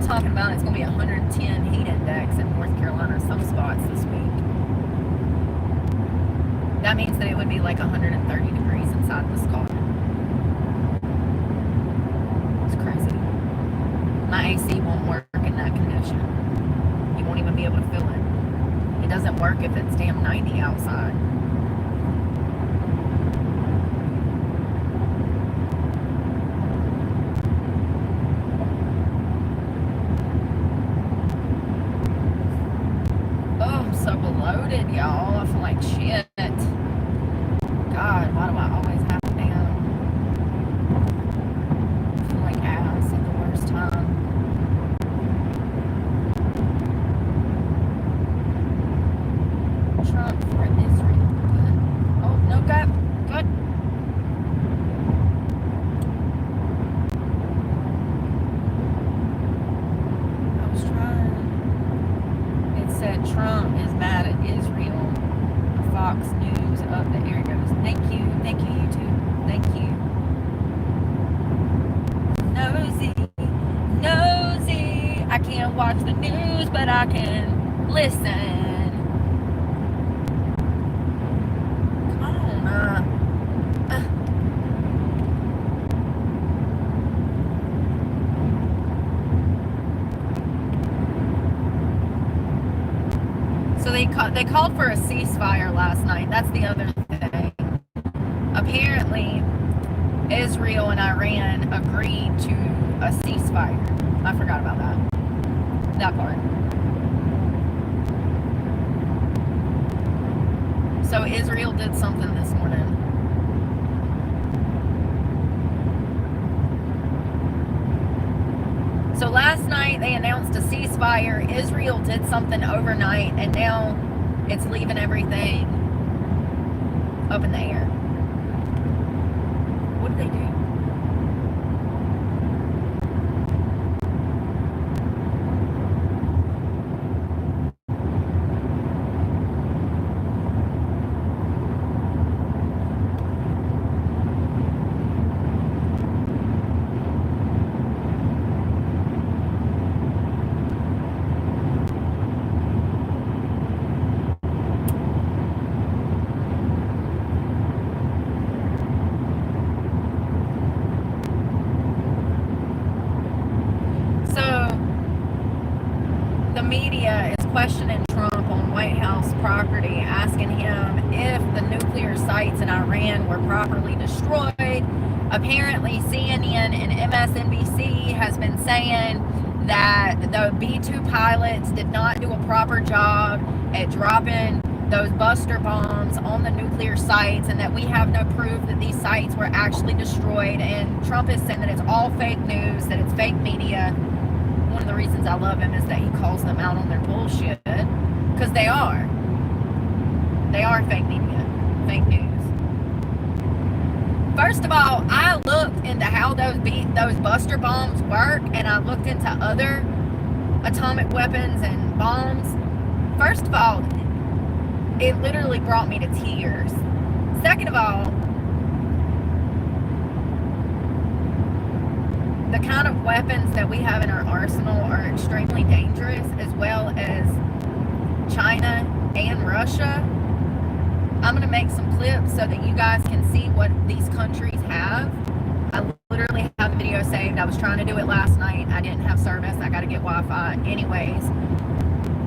Talking about it's going to be 110 heat index in North Carolina, some spots this week. That means that it would be like 130 degrees inside this car. It's crazy. My AC won't work in that condition. You won't even be able to feel it. It doesn't work if it's damn 90 outside. Y'all, I feel like shit. God, why do I always have to damn? I feel like ass at the worst time. Trump for Israel. Good. Oh, no, good. Good. I was trying. It said Trump is mad at Israel. Fox News up. There it goes. Thank you, YouTube. Thank you. Nosy. I can't watch the news, but I can listen. Come on, So they called for a ceasefire last night. That's the other thing. Apparently, Israel and Iran agreed to a ceasefire. I forgot about that part. So Israel did something this morning. So last night they announced a ceasefire. Israel did something overnight, and now it's leaving everything up in the air. What did they do? Media is questioning Trump on White House property, asking him if the nuclear sites in Iran were properly destroyed. Apparently, CNN and MSNBC has been saying that the B-2 pilots did not do a proper job at dropping those buster bombs on the nuclear sites, and that we have no proof that these sites were actually destroyed. And Trump is saying that it's all fake news, that it's fake media. One of the reasons I love him is that he calls them out on their bullshit, because they are fake media, fake news. First of all, I looked into how those buster bombs work, and I looked into other atomic weapons and bombs. First of all, it literally brought me to tears. Second of all, the kind of weapons that we have in our arsenal are extremely dangerous, as well as China and Russia. I'm going to make some clips so that you guys can see what these countries have. I literally have the video saved. I was trying to do it last night. I didn't have service. I got to get Wi-Fi. Anyways,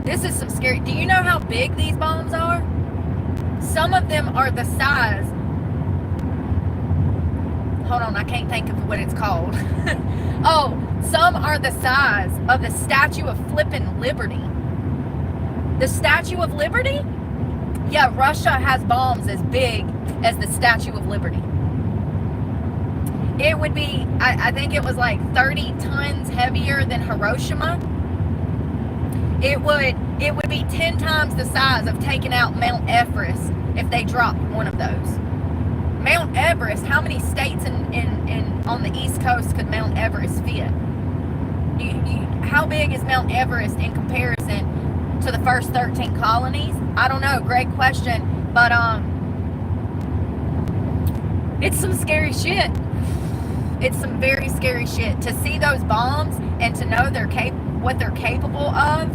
this is some scary. Do you know how big these bombs are? Some of them are the size. Hold on, I can't think of what it's called. Oh, some are the size of the Statue of Flippin' Liberty. The Statue of Liberty? Yeah, Russia has bombs as big as the Statue of Liberty. It would be, I think it was like 30 tons heavier than Hiroshima. It would be 10 times the size of taking out Mount Everest if they dropped one of those. Mount Everest, how many states on the East Coast could Mount Everest fit? How big is Mount Everest in comparison to the first 13 colonies? I don't know, great question, but it's some scary shit. It's some very scary shit. To see those bombs and to know what they're capable of,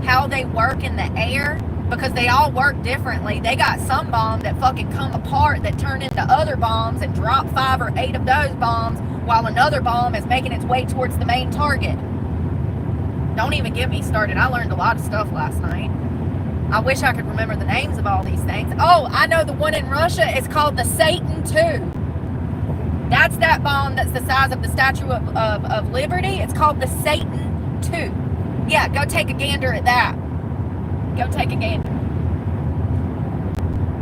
how they work in the air, because they all work differently. They got some bombs that fucking come apart that turn into other bombs and drop 5 or 8 of those bombs while another bomb is making its way towards the main target. Don't even get me started. I learned a lot of stuff last night. I wish I could remember the names of all these things. Oh, I know the one in Russia is called the Satan II. That's that bomb that's the size of the Statue of Liberty. It's called the Satan II. Yeah, go take a gander at that. Go take a gander.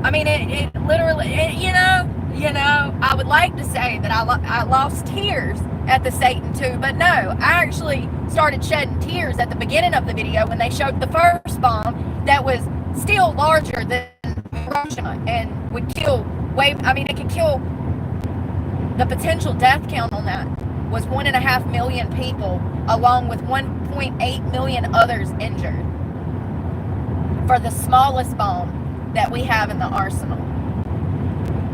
I mean, it literally, you know, I would like to say that I lost tears at the Satan II, but no, I actually started shedding tears at the beginning of the video when they showed the first bomb that was still larger than Hiroshima and would kill it could kill. The potential death count on that was 1.5 million people, along with 1.8 million others injured, for the smallest bomb that we have in the arsenal.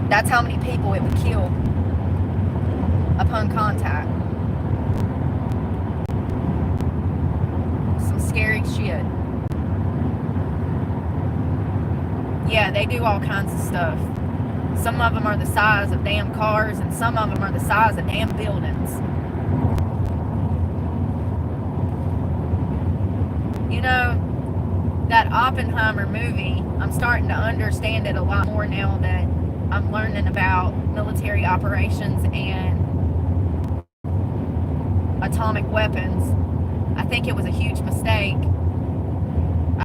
That's how many people it would kill upon contact. Some scary shit. Yeah, they do all kinds of stuff. Some of them are the size of damn cars, and some of them are the size of damn buildings. You know, that Oppenheimer movie, I'm starting to understand it a lot more now that I'm learning about military operations and atomic weapons. I think it was a huge mistake